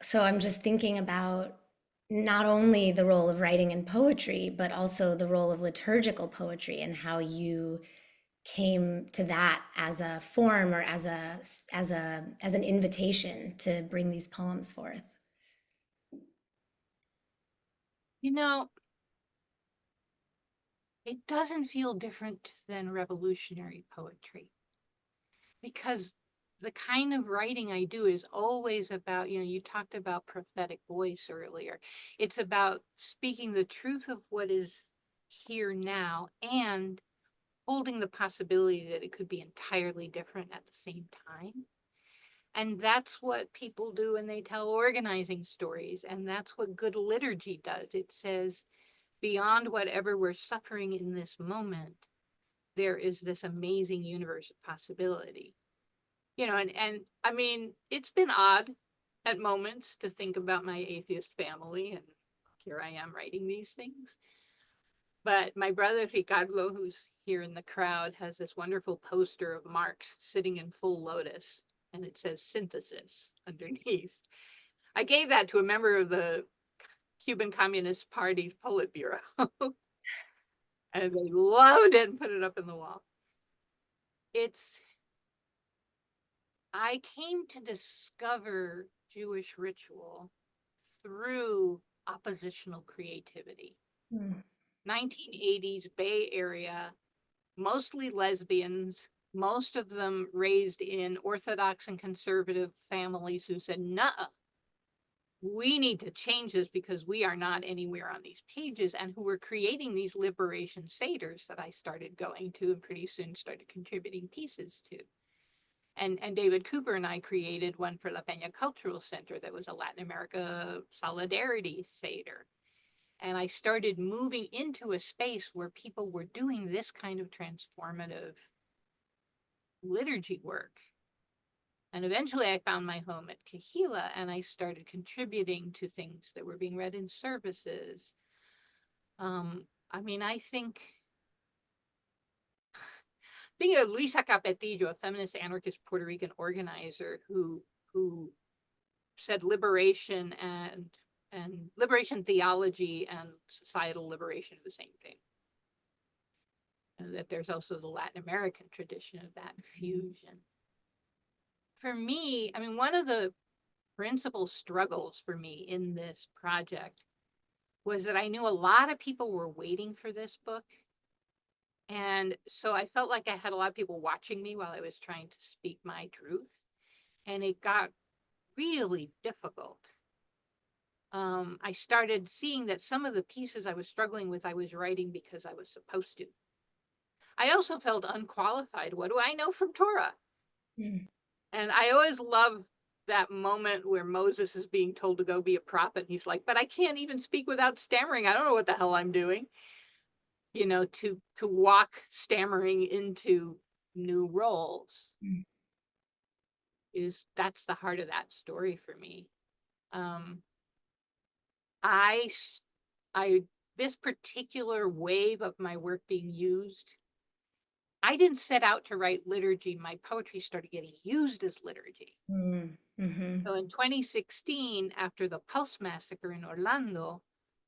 So I'm just thinking about not only the role of writing and poetry, but also the role of liturgical poetry and how you came to that as a form or as an invitation to bring these poems forth. It doesn't feel different than revolutionary poetry, because the kind of writing I do is always about, you talked about prophetic voice earlier. It's about speaking the truth of what is here now and holding the possibility that it could be entirely different at the same time. And that's what people do when they tell organizing stories. And that's what good liturgy does. It says, beyond whatever we're suffering in this moment, there is this amazing universe of possibility. And I mean, it's been odd at moments to think about my atheist family, and here I am writing these things. But my brother Ricardo, who's here in the crowd, has this wonderful poster of Marx sitting in full lotus, and it says synthesis underneath. I gave that to a member of the Cuban Communist Party Politburo. And they loved it and put it up in the wall. I came to discover Jewish ritual through oppositional creativity. 1980s Bay Area, mostly lesbians, most of them raised in Orthodox and conservative families who said, "Nuh-uh, we need to change this because we are not anywhere on these pages," and who were creating these liberation seders that I started going to and pretty soon started contributing pieces to. And David Cooper and I created one for La Peña Cultural Center that was a Latin America solidarity seder. And I started moving into a space where people were doing this kind of transformative liturgy work. And eventually I found my home at Kahila and I started contributing to things that were being read in services. I think of Luisa Capetillo, a feminist anarchist Puerto Rican organizer who said liberation and liberation theology and societal liberation are the same thing. And that there's also the Latin American tradition of that fusion. For me, one of the principal struggles for me in this project was that I knew a lot of people were waiting for this book. And so I felt like I had a lot of people watching me while I was trying to speak my truth. And it got really difficult. I started seeing that some of the pieces I was struggling with, I was writing because I was supposed to. I also felt unqualified. What do I know from Torah? And I always love that moment where Moses is being told to go be a prophet. He's like, but I can't even speak without stammering. I don't know what the hell I'm doing. To walk stammering into new roles that's the heart of that story for me. This particular wave of my work being used, I didn't set out to write liturgy. My poetry started getting used as liturgy. So in 2016, after the Pulse massacre in Orlando,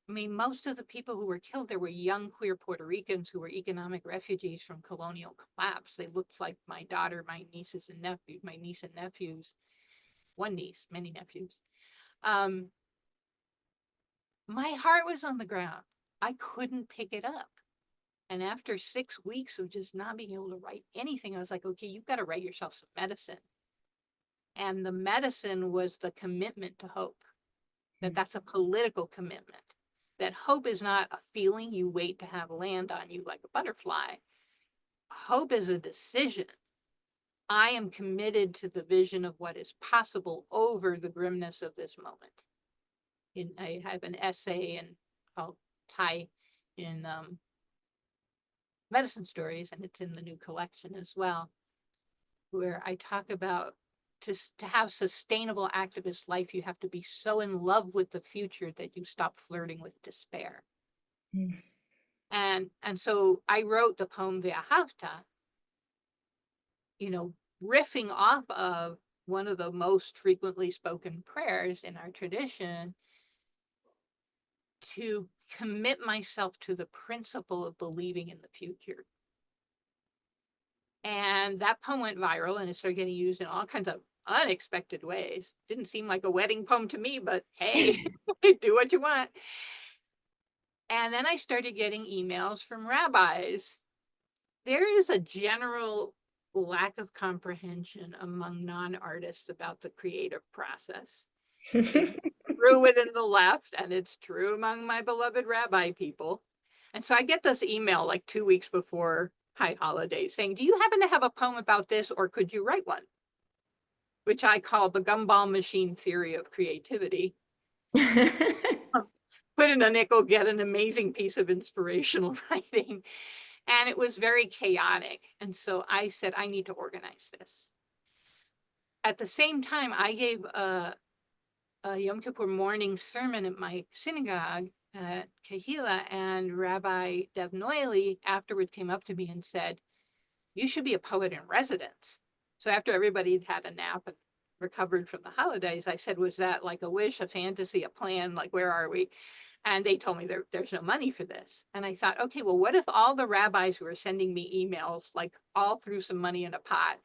most of the people who were killed there were young queer Puerto Ricans who were economic refugees from colonial collapse. They looked like my daughter, my niece and nephews, one niece, many nephews. My heart was on the ground. I couldn't pick it up. And after 6 weeks of just not being able to write anything, I was like, okay, you've got to write yourself some medicine. And the medicine was the commitment to hope, that's a political commitment. That hope is not a feeling you wait to have land on you like a butterfly. Hope is a decision. I am committed to the vision of what is possible over the grimness of this moment. I have an essay and I'll tie in Medicine Stories, and it's in the new collection as well, where I talk about to have sustainable activist life, you have to be so in love with the future that you stop flirting with despair. And so I wrote the poem Ve'ahavta, riffing off of one of the most frequently spoken prayers in our tradition, to commit myself to the principle of believing in the future. And that poem went viral and it started getting used in all kinds of unexpected ways. Didn't seem like a wedding poem to me, but hey, do what you want. And then I started getting emails from rabbis. There is a general lack of comprehension among non-artists about the creative process. It's true within the left, and it's true among my beloved rabbi people. And so I get this email like 2 weeks before High Holidays saying, do you happen to have a poem about this, or could you write one? Which I call the gumball machine theory of creativity. Put in a nickel, get an amazing piece of inspirational writing. And it was very chaotic. And so I said, I need to organize this. At the same time, I gave a Yom Kippur morning sermon at my synagogue at Kahila, and Rabbi Dev Noily afterward came up to me and said, you should be a poet in residence. So after everybody had had a nap and recovered from the holidays, I said, was that like a wish, a fantasy, a plan? Like, where are we? And they told me there's no money for this. And I thought, okay, well, what if all the rabbis who are sending me emails, like all threw some money in a pot,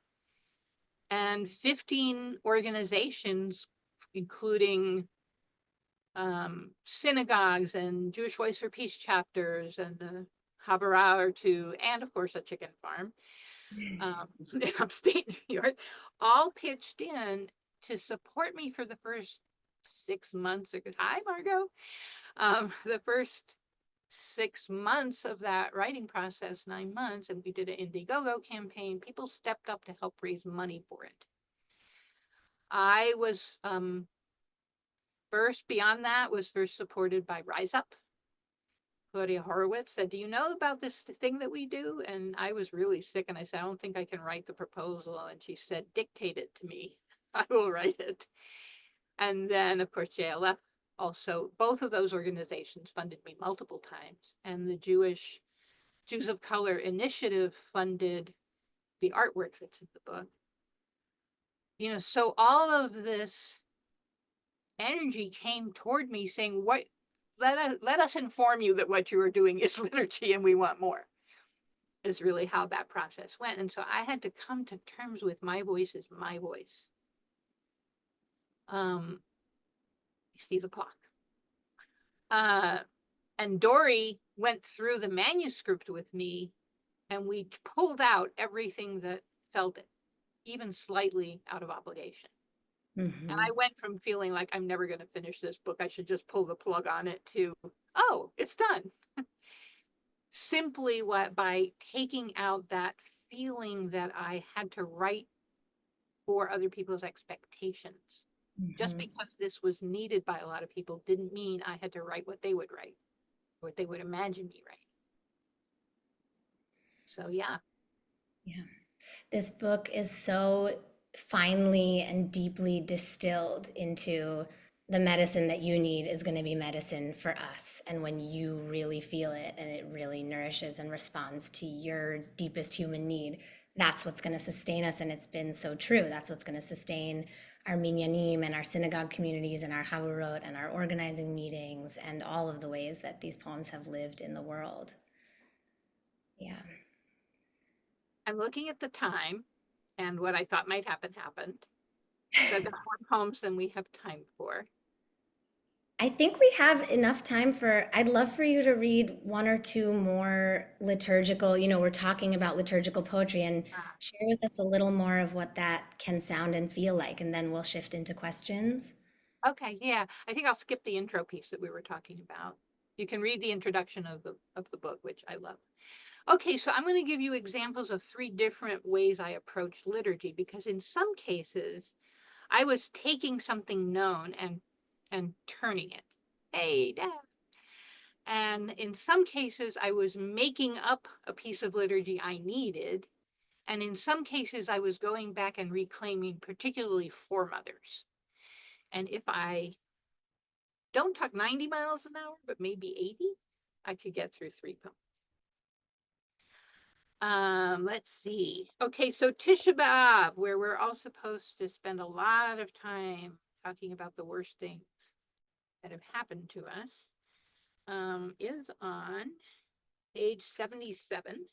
and 15 organizations, including synagogues and Jewish Voice for Peace chapters and the Havara or two, and of course a chicken farm in upstate New York, all pitched in to support me for the first 6 months. Hi, Margot. The first 6 months of that writing process, 9 months, and we did an Indiegogo campaign. People stepped up to help raise money for it. I was beyond that, was first supported by Rise Up. Claudia Horowitz said, do you know about this thing that we do? And I was really sick, and I said, I don't think I can write the proposal. And she said, dictate it to me. I will write it. And then, of course, JLF also, both of those organizations funded me multiple times. And the Jews of Color Initiative funded the artwork that's in the book. You know, so all of this energy came toward me saying, let us inform you that what you are doing is liturgy and we want more, is really how that process went. And so I had to come to terms with my voice is my voice. See the clock. And Dory went through the manuscript with me, and we pulled out everything that felt it, even slightly out of obligation. Mm-hmm. And I went from feeling like I'm never going to finish this book, I should just pull the plug on it, to, oh, it's done. Simply by taking out that feeling that I had to write for other people's expectations. Just because this was needed by a lot of people didn't mean I had to write what they would write, or what they would imagine me writing. So yeah. Yeah. This book is so finely and deeply distilled into the medicine that you need is going to be medicine for us. And when you really feel it and it really nourishes and responds to your deepest human need, that's what's going to sustain us. And it's been so true. That's what's going to sustain our minyanim and our synagogue communities and our havarot and our organizing meetings and all of the ways that these poems have lived in the world. Yeah. I'm looking at the time, and what I thought might happen happened. So I've got more poems than we have time for. I think we have enough time I'd love for you to read one or two more liturgical, we're talking about liturgical poetry, and share with us a little more of what that can sound and feel like, and then we'll shift into questions. Okay, yeah. I think I'll skip the intro piece that we were talking about. You can read the introduction of the book, which I love. Okay, so I'm going to give you examples of 3 different ways I approach liturgy, because in some cases, I was taking something known and turning it. Hey, Dad. And in some cases, I was making up a piece of liturgy I needed. And in some cases, I was going back and reclaiming, particularly foremothers. And if I don't talk 90 miles an hour, but maybe 80, I could get through 3 poems. Let's see. Okay, so Tisha B'Av, where we're all supposed to spend a lot of time talking about the worst things that have happened to us, is on page 77.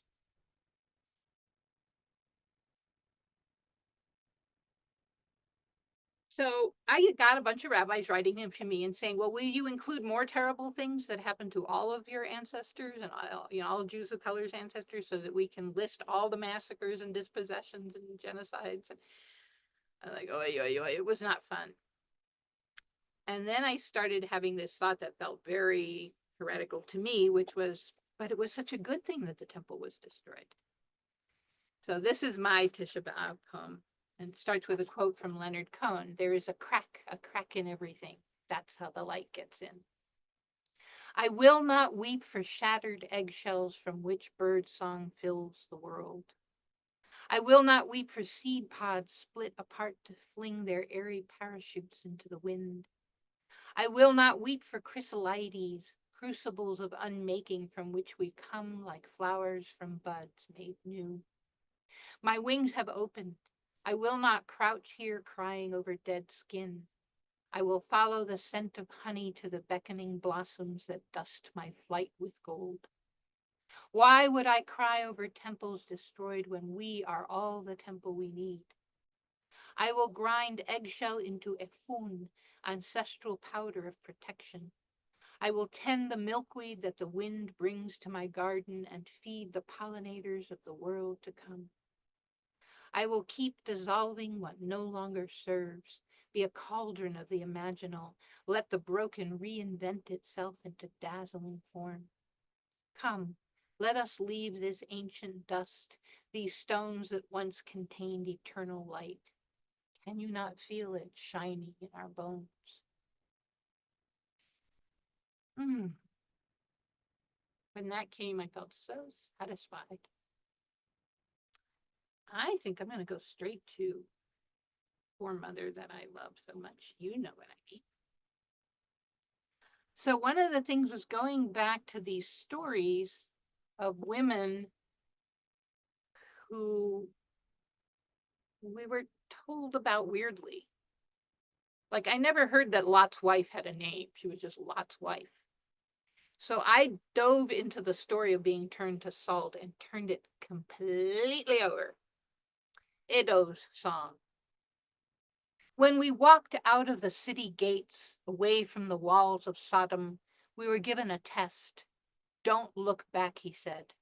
So I got a bunch of rabbis writing in to me and saying, well, will you include more terrible things that happened to all of your ancestors and all Jews of color's ancestors, so that we can list all the massacres and dispossessions and genocides? And I'm like, it was not fun. And then I started having this thought that felt very heretical to me, which was, but it was such a good thing that the temple was destroyed. So this is my Tisha B'Av poem. And it starts with a quote from Leonard Cohen. There is a crack in everything. That's how the light gets in. I will not weep for shattered eggshells from which bird song fills the world. I will not weep for seed pods split apart to fling their airy parachutes into the wind. I will not weep for chrysalides, crucibles of unmaking from which we come like flowers from buds made new. My wings have opened. I will not crouch here crying over dead skin. I will follow the scent of honey to the beckoning blossoms that dust my flight with gold. Why would I cry over temples destroyed when we are all the temple we need? I will grind eggshell into effun, ancestral powder of protection. I will tend the milkweed that the wind brings to my garden and feed the pollinators of the world to come. I will keep dissolving what no longer serves, be a cauldron of the imaginal, let the broken reinvent itself into dazzling form. Come, let us leave this ancient dust, these stones that once contained eternal light. Can you not feel it shining in our bones? When that came, I felt so satisfied. I think I'm going to go straight to Poor Mother That I Love So Much. You know what I mean. So one of the things was going back to these stories of women who we were told about weirdly. Like, I never heard that Lot's wife had a name. She was just Lot's wife. So I dove into the story of being turned to salt and turned it completely over. Edo's song. When we walked out of the city gates, away from the walls of Sodom, we were given a test. Don't look back, he said.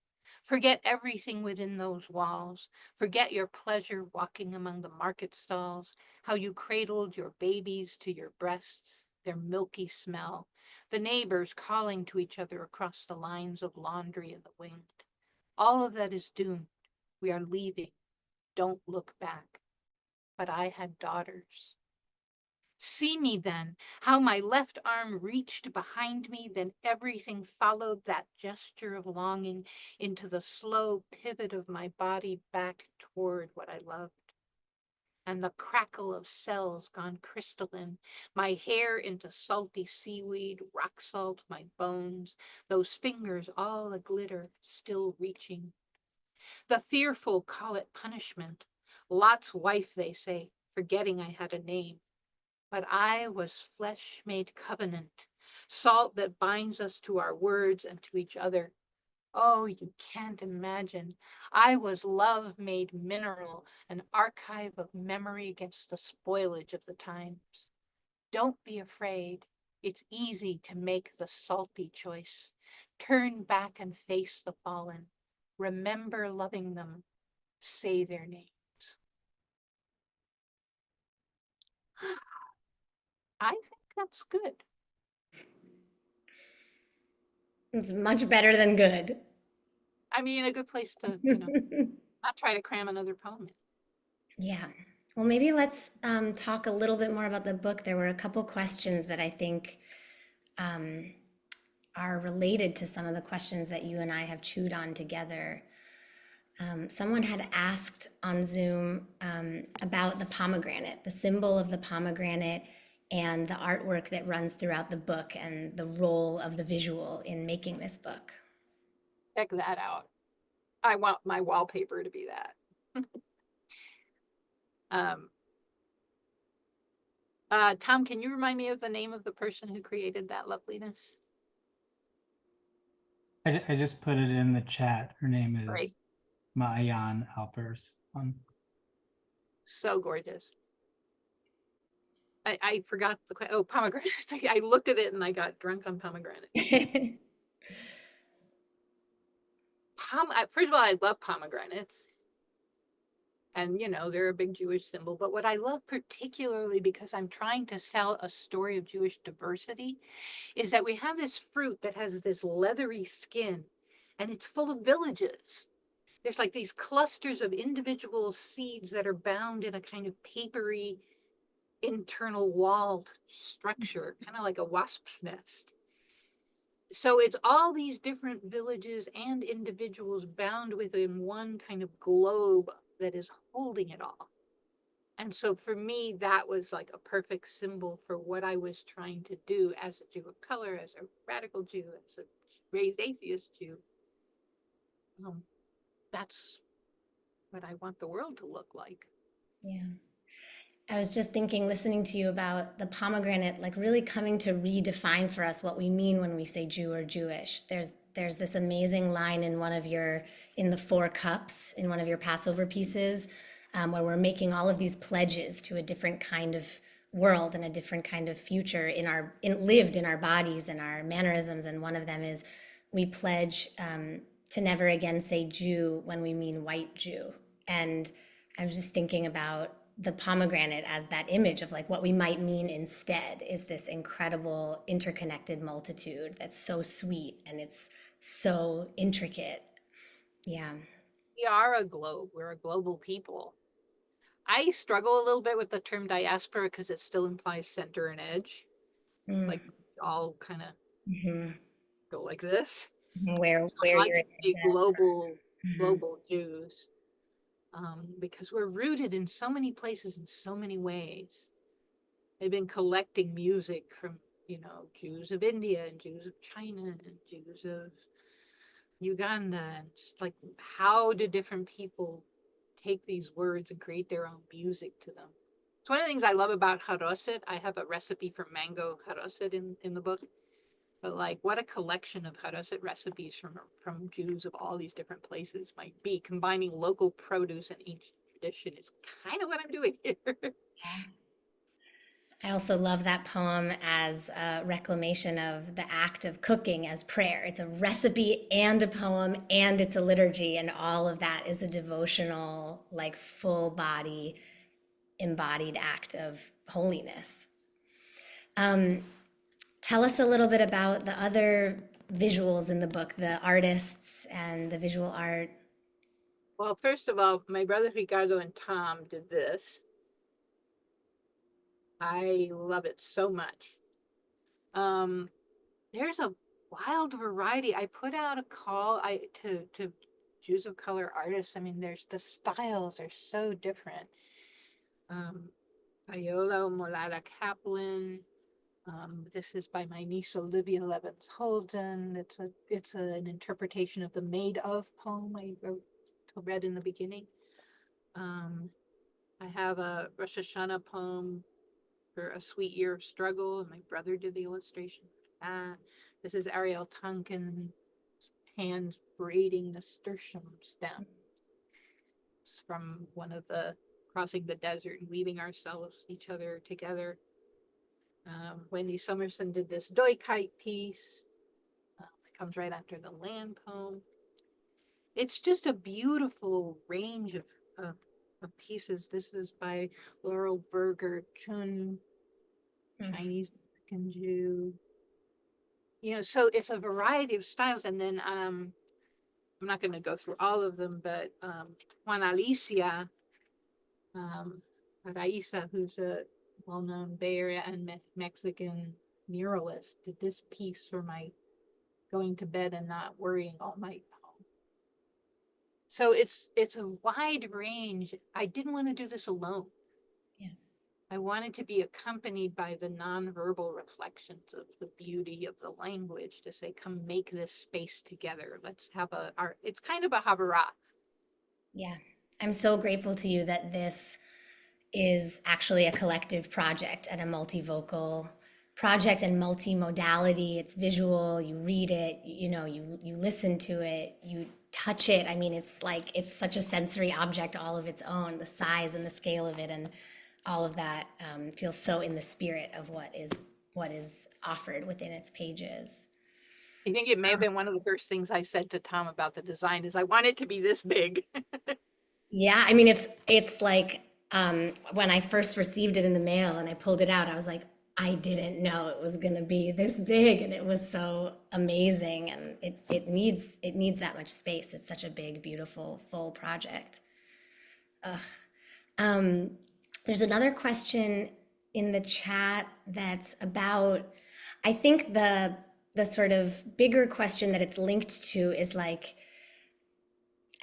Forget everything within those walls. Forget your pleasure walking among the market stalls, how you cradled your babies to your breasts, their milky smell, the neighbors calling to each other across the lines of laundry in the wind. All of that is doomed. We are leaving. Don't look back. But I had daughters. See me then, how my left arm reached behind me, then everything followed that gesture of longing into the slow pivot of my body back toward what I loved. And the crackle of cells gone crystalline, my hair into salty seaweed, rock salt my bones, those fingers all a glitter, still reaching. The fearful call it punishment. Lot's wife, they say, forgetting I had a name. But I was flesh made covenant, salt that binds us to our words and to each other. Oh, you can't imagine. I was love made mineral, an archive of memory against the spoilage of the times. Don't be afraid. It's easy to make the salty choice. Turn back and face the fallen. Remember loving them. Say their names. I think that's good. It's much better than good. I mean, a good place to, not try to cram another poem in. Yeah. Well, maybe let's talk a little bit more about the book. There were a couple questions that I think are related to some of the questions that you and I have chewed on together. Someone had asked on Zoom about the pomegranate, the symbol of the pomegranate, and the artwork that runs throughout the book and the role of the visual in making this book. Check that out. I want my wallpaper to be that. Tom, can you remind me of the name of the person who created that loveliness? I just put it in the chat. Her name is Right. Maayan Alpers. So gorgeous. I forgot the question. Oh, pomegranate. Sorry, I looked at it and I got drunk on pomegranate. First of all, I love pomegranates. And, they're a big Jewish symbol. But what I love particularly, because I'm trying to sell a story of Jewish diversity, is that we have this fruit that has this leathery skin and it's full of villages. There's like these clusters of individual seeds that are bound in a kind of papery internal walled structure, kind of like a wasp's nest. So it's all these different villages and individuals bound within one kind of globe that is holding it all. And so for me, that was like a perfect symbol for what I was trying to do as a Jew of color, as a radical Jew, as a raised atheist Jew. That's what I want the world to look like. Yeah. I was just thinking, listening to you about the pomegranate, like really coming to redefine for us what we mean when we say Jew or Jewish. There's this amazing line in one of your, in the Four Cups, in one of your Passover pieces, where we're making all of these pledges to a different kind of world and a different kind of future lived in our bodies and our mannerisms. And one of them is we pledge to never again say Jew when we mean white Jew. And I was just thinking about the pomegranate as that image of like what we might mean instead is this incredible interconnected multitude that's so sweet and it's so intricate. Yeah. We are a globe. We're a global people. I struggle a little bit with the term diaspora because it still implies center and edge. Like all kind of Mhm. go like this. Where I like you're to say global Mhm. Jews, because we're rooted in so many places in so many ways. They've been collecting music from, Jews of India and Jews of China and Jews of Uganda, and just like how do different people take these words and create their own music to them. It's one of the things I love about haroset. I have a recipe for mango haroset in the book. But like, what a collection of haroset recipes from Jews of all these different places might be. Combining local produce and ancient tradition is kind of what I'm doing here. I also love that poem as a reclamation of the act of cooking as prayer. It's a recipe and a poem and it's a liturgy, and all of that is a devotional, like full body, embodied act of holiness. Tell us a little bit about the other visuals in the book, the artists and the visual art. Well, first of all, my brother Ricardo and Tom did this. I love it so much. There's a wild variety. I put out a call to Jews of color artists. I mean, there's the styles are so different. Viola Molada Kaplan. This is by my niece Olivia Levins Holden. It's an interpretation of the Made Of poem I read in the beginning. I have a Rosh Hashanah poem for A Sweet Year of Struggle, and my brother did the illustration for that. This is Ariel Tonkin's hands braiding nasturtium stem. It's from one of the Crossing the Desert and Weaving Ourselves, each other together. Wendy Summerson did this Doi Kite piece. It comes right after the land poem. It's just a beautiful range of pieces. This is by Laurel Berger Chun, Chinese American Jew. So it's a variety of styles. And then I'm not going to go through all of them, but Juan Alicia Raisa, who's a well-known Bay Area and Mexican muralist, did this piece for my going to bed and not worrying all night poem. So it's a wide range. I didn't want to do this alone. Yeah. I wanted to be accompanied by the nonverbal reflections of the beauty of the language to say, come make this space together. Let's have it's kind of a havara. Yeah. I'm so grateful to you that this is actually a collective project and a multivocal project and multimodality. It's visual, you read it, you listen to it, you touch it. I mean, it's such a sensory object all of its own. The size and the scale of it and all of that feels so in the spirit of what is offered within its pages. I think it may have been one of the first things I said to Tom about the design is I want it to be this big. Yeah, I mean, it's like when I first received it in the mail and I pulled it out, I was like, I didn't know it was going to be this big, and it was so amazing, and it needs that much space. It's such a big, beautiful, full project. There's another question in the chat that's about, I think the sort of bigger question that it's linked to is like,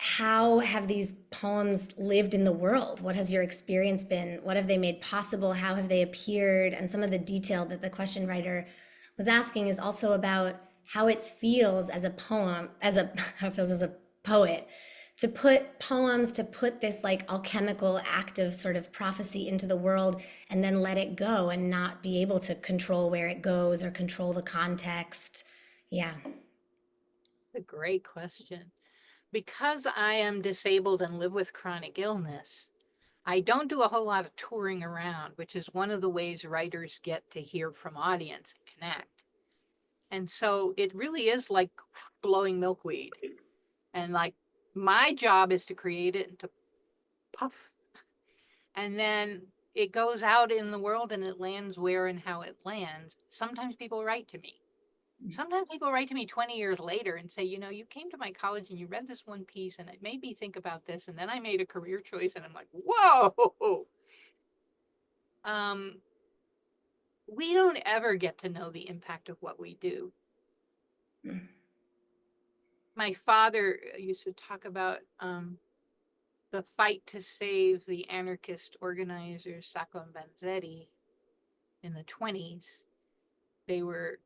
how have these poems lived in the world? What has your experience been? What have they made possible? How have they appeared? And some of the detail that the question writer was asking is also about how it feels as a poem, how it feels as a poet to put poems, to put this like alchemical act of sort of prophecy into the world and then let it go and not be able to control where it goes or control the context. Yeah. A great question. Because I am disabled and live with chronic illness, I don't do a whole lot of touring around, which is one of the ways writers get to hear from audience and connect. And so it really is like blowing milkweed. And like my job is to create it and to puff. And then it goes out in the world and it lands where and how it lands. Sometimes people write to me. Sometimes people write to me 20 years later and say, you know, you came to my college and you read this one piece and it made me think about this. And then I made a career choice and I'm like, whoa. We don't ever get to know the impact of what we do. Mm. My father used to talk about the fight to save the anarchist organizers Sacco and Vanzetti in the 1920s. They were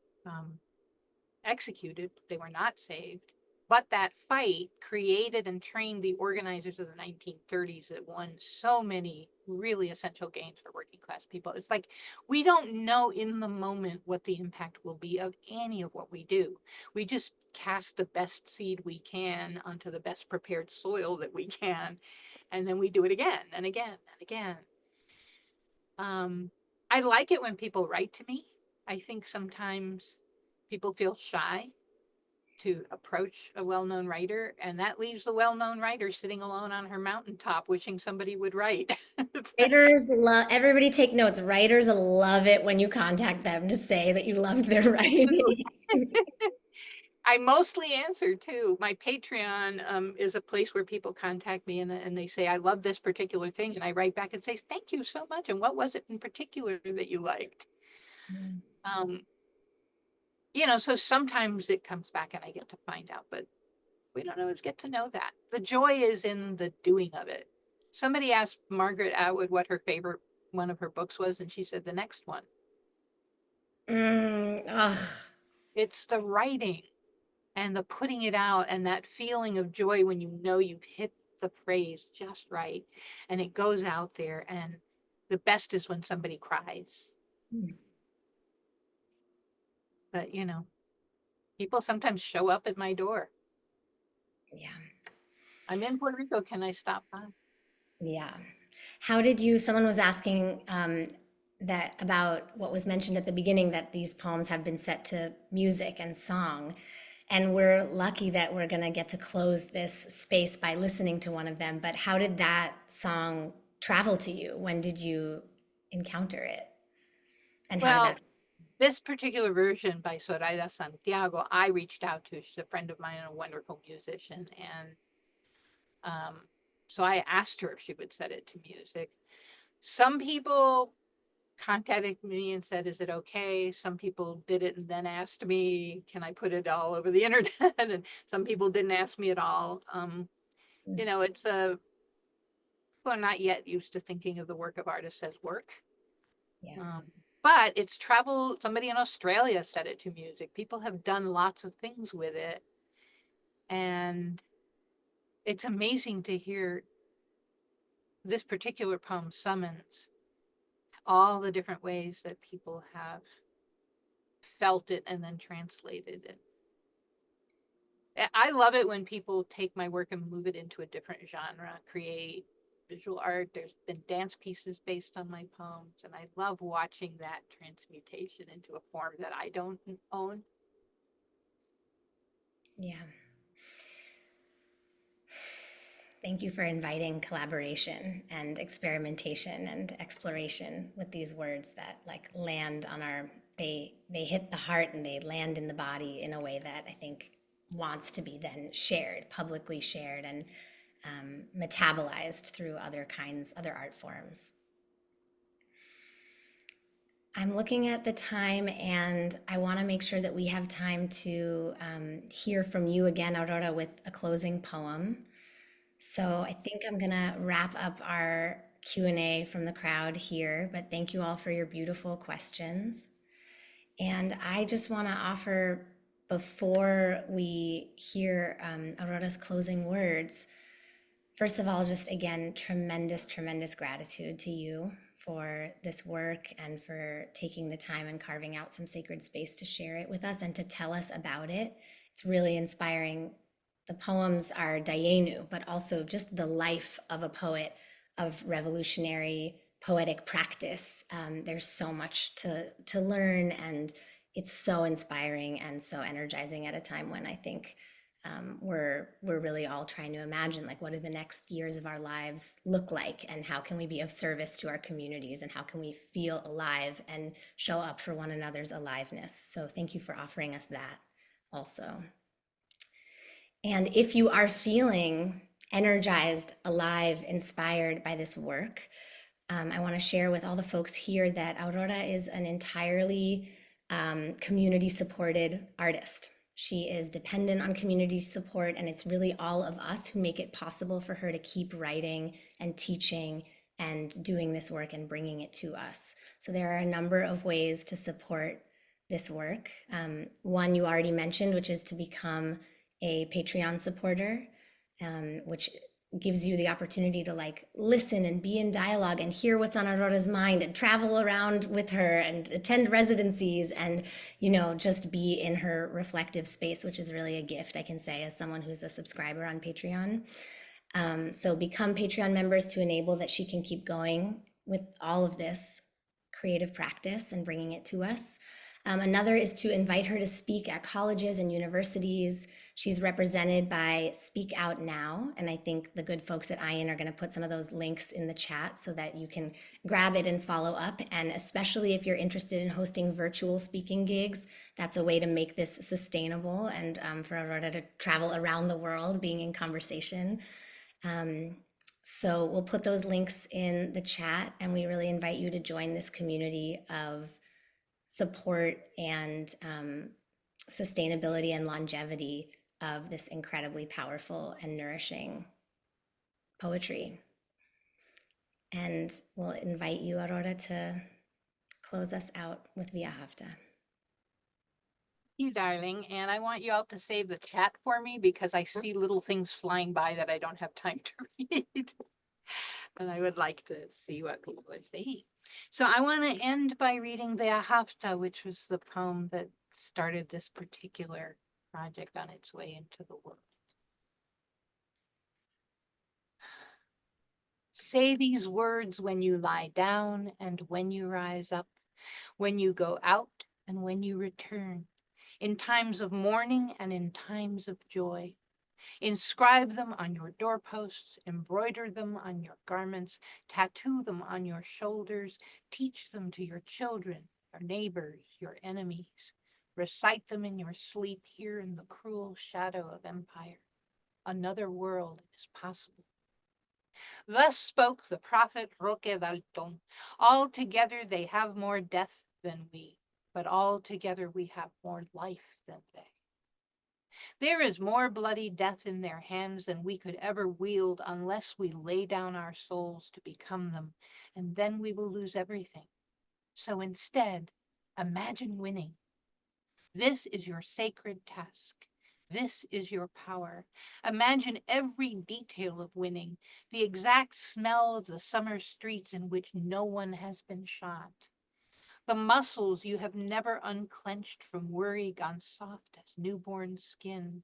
executed, they were not saved. But that fight created and trained the organizers of the 1930s that won so many really essential gains for working class people. It's like we don't know in the moment what the impact will be of any of what we do. We just cast the best seed we can onto the best prepared soil that we can, and then we do it again and again and again. I like it when people write to me. I think sometimes people feel shy to approach a well-known writer, and that leaves the well-known writer sitting alone on her mountaintop wishing somebody would write. Writers love, everybody take notes. Writers love it when you contact them to say that you loved their writing. I mostly answer too. My Patreon is a place where people contact me and they say, I love this particular thing. And I write back and say, thank you so much. And what was it in particular that you liked? You know, so sometimes it comes back and I get to find out, but we don't always get to know that. The joy is in the doing of it. Somebody asked Margaret Atwood what her favorite one of her books was, and she said the next one. It's the writing and the putting it out and that feeling of joy when you know you've hit the phrase just right and it goes out there. And the best is when somebody cries. But, you know, people sometimes show up at my door. Yeah. I'm in Puerto Rico. Can I stop by? Yeah. How did you, someone was asking that about what was mentioned at the beginning, that these poems have been set to music and song. And we're lucky that we're going to get to close this space by listening to one of them. But how did that song travel to you? When did you encounter it? And how Well, did that? this particular version by Soraya Santiago, I reached out to. She's a friend of mine and a wonderful musician. And so I asked her if she would set it to music. Some people contacted me and said, is it okay? Some people did it and then asked me, can I put it all over the internet? And some people didn't ask me at all. You know, it's people are not yet used to thinking of the work of artists as work. Yeah. But it's traveled. Somebody in Australia set it to music. People have done lots of things with it. And it's amazing to hear this particular poem summons all the different ways that people have felt it and then translated it. I love it when people take my work and move it into a different genre, create visual art. There's been dance pieces based on my poems, and I love watching that transmutation into a form that I don't own. Yeah. Thank you for inviting collaboration and experimentation and exploration with these words that like land on our, they hit the heart and they land in the body in a way that I think wants to be then shared, publicly shared, and metabolized through other art forms. I'm looking at the time and I want to make sure that we have time to hear from you again, Aurora, with a closing poem. So I think I'm gonna wrap up our Q&A from the crowd here, but thank you all for your beautiful questions. And I just want to offer, before we hear Aurora's closing words, First of all, just again, tremendous, tremendous gratitude to you for this work and for taking the time and carving out some sacred space to share it with us and to tell us about it. It's really inspiring. The poems are Dayenu, but also just the life of a poet, of revolutionary poetic practice. There's so much to learn, and it's so inspiring and so energizing at a time when I think we're really all trying to imagine, like, what do the next years of our lives look like, and how can we be of service to our communities, and how can we feel alive and show up for one another's aliveness. So thank you for offering us that also. And if you are feeling energized, alive, inspired by this work, I want to share with all the folks here that Aurora is an entirely community supported artist. She is dependent on community support, and it's really all of us who make it possible for her to keep writing and teaching and doing this work and bringing it to us. So there are a number of ways to support this work. One you already mentioned, which is to become a Patreon supporter, which gives you the opportunity to like listen and be in dialogue and hear what's on Aurora's mind and travel around with her and attend residencies and, you know, just be in her reflective space, which is really a gift, I can say, as someone who's a subscriber on Patreon. So become Patreon members to enable that she can keep going with all of this creative practice and bringing it to us. Another is to invite her to speak at colleges and universities. She's represented by Speak Out Now, and I think the good folks at IAN are going to put some of those links in the chat so that you can grab it and follow up. And especially if you're interested in hosting virtual speaking gigs, that's a way to make this sustainable and for Aurora to travel around the world being in conversation. So we'll put those links in the chat, and we really invite you to join this community of support and sustainability and longevity of this incredibly powerful and nourishing poetry. And we'll invite you, Aurora, to close us out with Via Havta. You, darling, and I want you all to save the chat for me because I see little things flying by that I don't have time to read. And I would like to see what people are saying. So I want to end by reading Via Havta, which was the poem that started this particular project on its way into the world. Say these words when you lie down and when you rise up, when you go out and when you return, in times of mourning and in times of joy. Inscribe them on your doorposts, embroider them on your garments, tattoo them on your shoulders, teach them to your children, your neighbors, your enemies. Recite them in your sleep here in the cruel shadow of empire. Another world is possible. Thus spoke the prophet Roque Dalton. Altogether they have more death than we, but altogether we have more life than they. There is more bloody death in their hands than we could ever wield unless we lay down our souls to become them, and then we will lose everything. So instead, imagine winning. This is your sacred task. This is your power. Imagine every detail of winning, the exact smell of the summer streets in which no one has been shot. The muscles you have never unclenched from worry gone soft as newborn skin.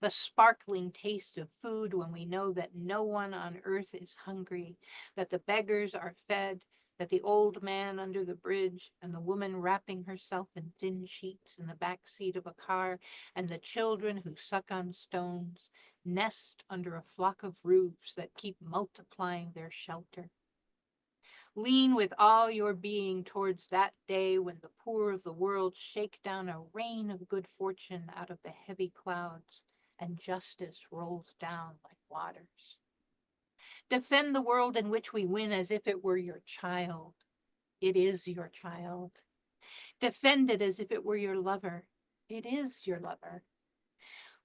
The sparkling taste of food when we know that no one on earth is hungry, that the beggars are fed, that the old man under the bridge and the woman wrapping herself in thin sheets in the back seat of a car and the children who suck on stones nest under a flock of roofs that keep multiplying their shelter. Lean with all your being towards that day when the poor of the world shake down a rain of good fortune out of the heavy clouds and justice rolls down like waters. Defend the world in which we win as if it were your child. It is your child. Defend it as if it were your lover. It is your lover.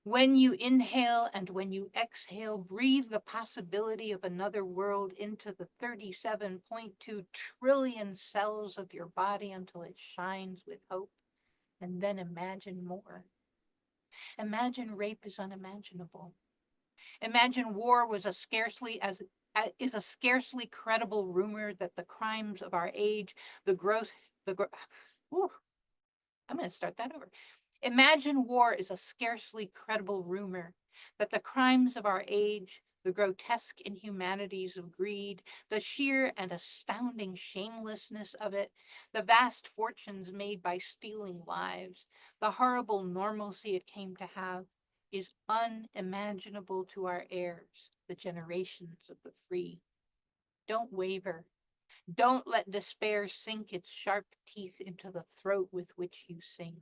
When you inhale and when you exhale, breathe the possibility of another world into the 37.2 trillion cells of your body until it shines with hope, and then imagine more. Imagine rape is unimaginable. Imagine war was is a scarcely credible rumor that the crimes of our age, Whew, I'm going to start that over. Imagine war is a scarcely credible rumor that the crimes of our age, the grotesque inhumanities of greed, the sheer and astounding shamelessness of it, the vast fortunes made by stealing lives, the horrible normalcy it came to have, is unimaginable to our heirs, the generations of the free. Don't waver. Don't let despair sink its sharp teeth into the throat with which you sing.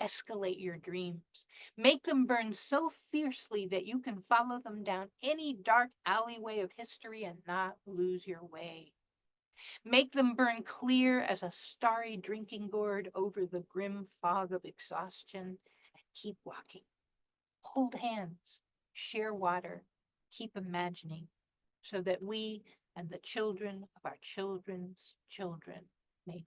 Escalate your dreams. Make them burn so fiercely that you can follow them down any dark alleyway of history and not lose your way. Make them burn clear as a starry drinking gourd over the grim fog of exhaustion, and keep walking. Hold hands, share water, keep imagining, so that we and the children of our children's children may.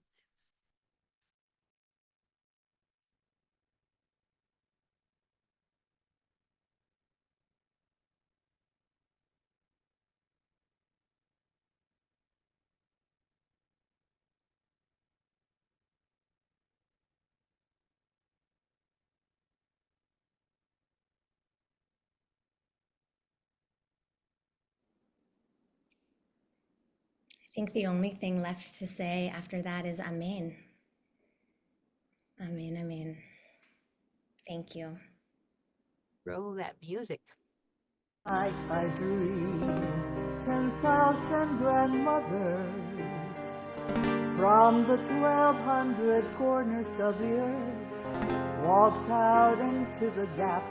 I think the only thing left to say after that is Amen. Amen, amen. Thank you. Roll that music. I dreamed 10,000 grandmothers from the 1,200 corners of the earth walked out into the gap,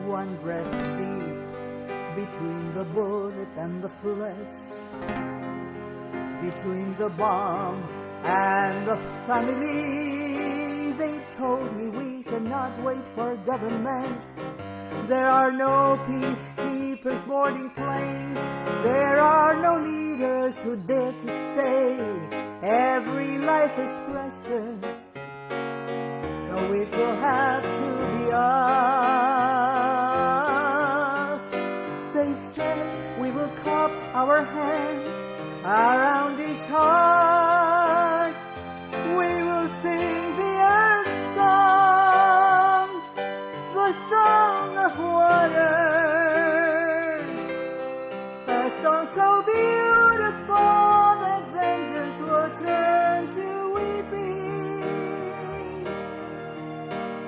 one breath deep between the bullet and the flesh, between the bomb and the family. They told me we cannot wait for governments. There are no peacekeepers boarding planes. There are no leaders who dare to say every life is precious. So it will have to be us. They said we will cup our hands around each heart. We will sing the earth song, the song of water, a song so beautiful that vengeance will turn to weeping.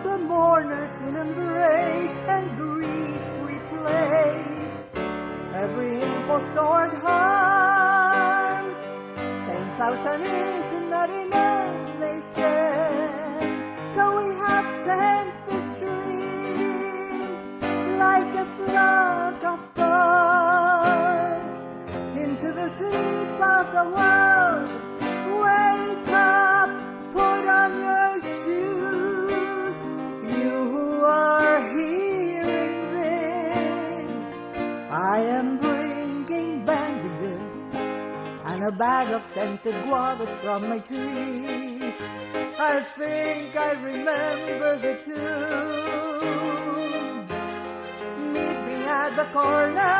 The mourners will embrace and grief replace every impulse toward harm. 10,000 is not enough, they said, so we have sent this dream like a flock of birds into the sleep of the world. Wake up, put on your shoes, you who are hearing this. I am bringing bandages and a bag of scented guavas from my trees. I think I remember the tune. Meet me at the corner.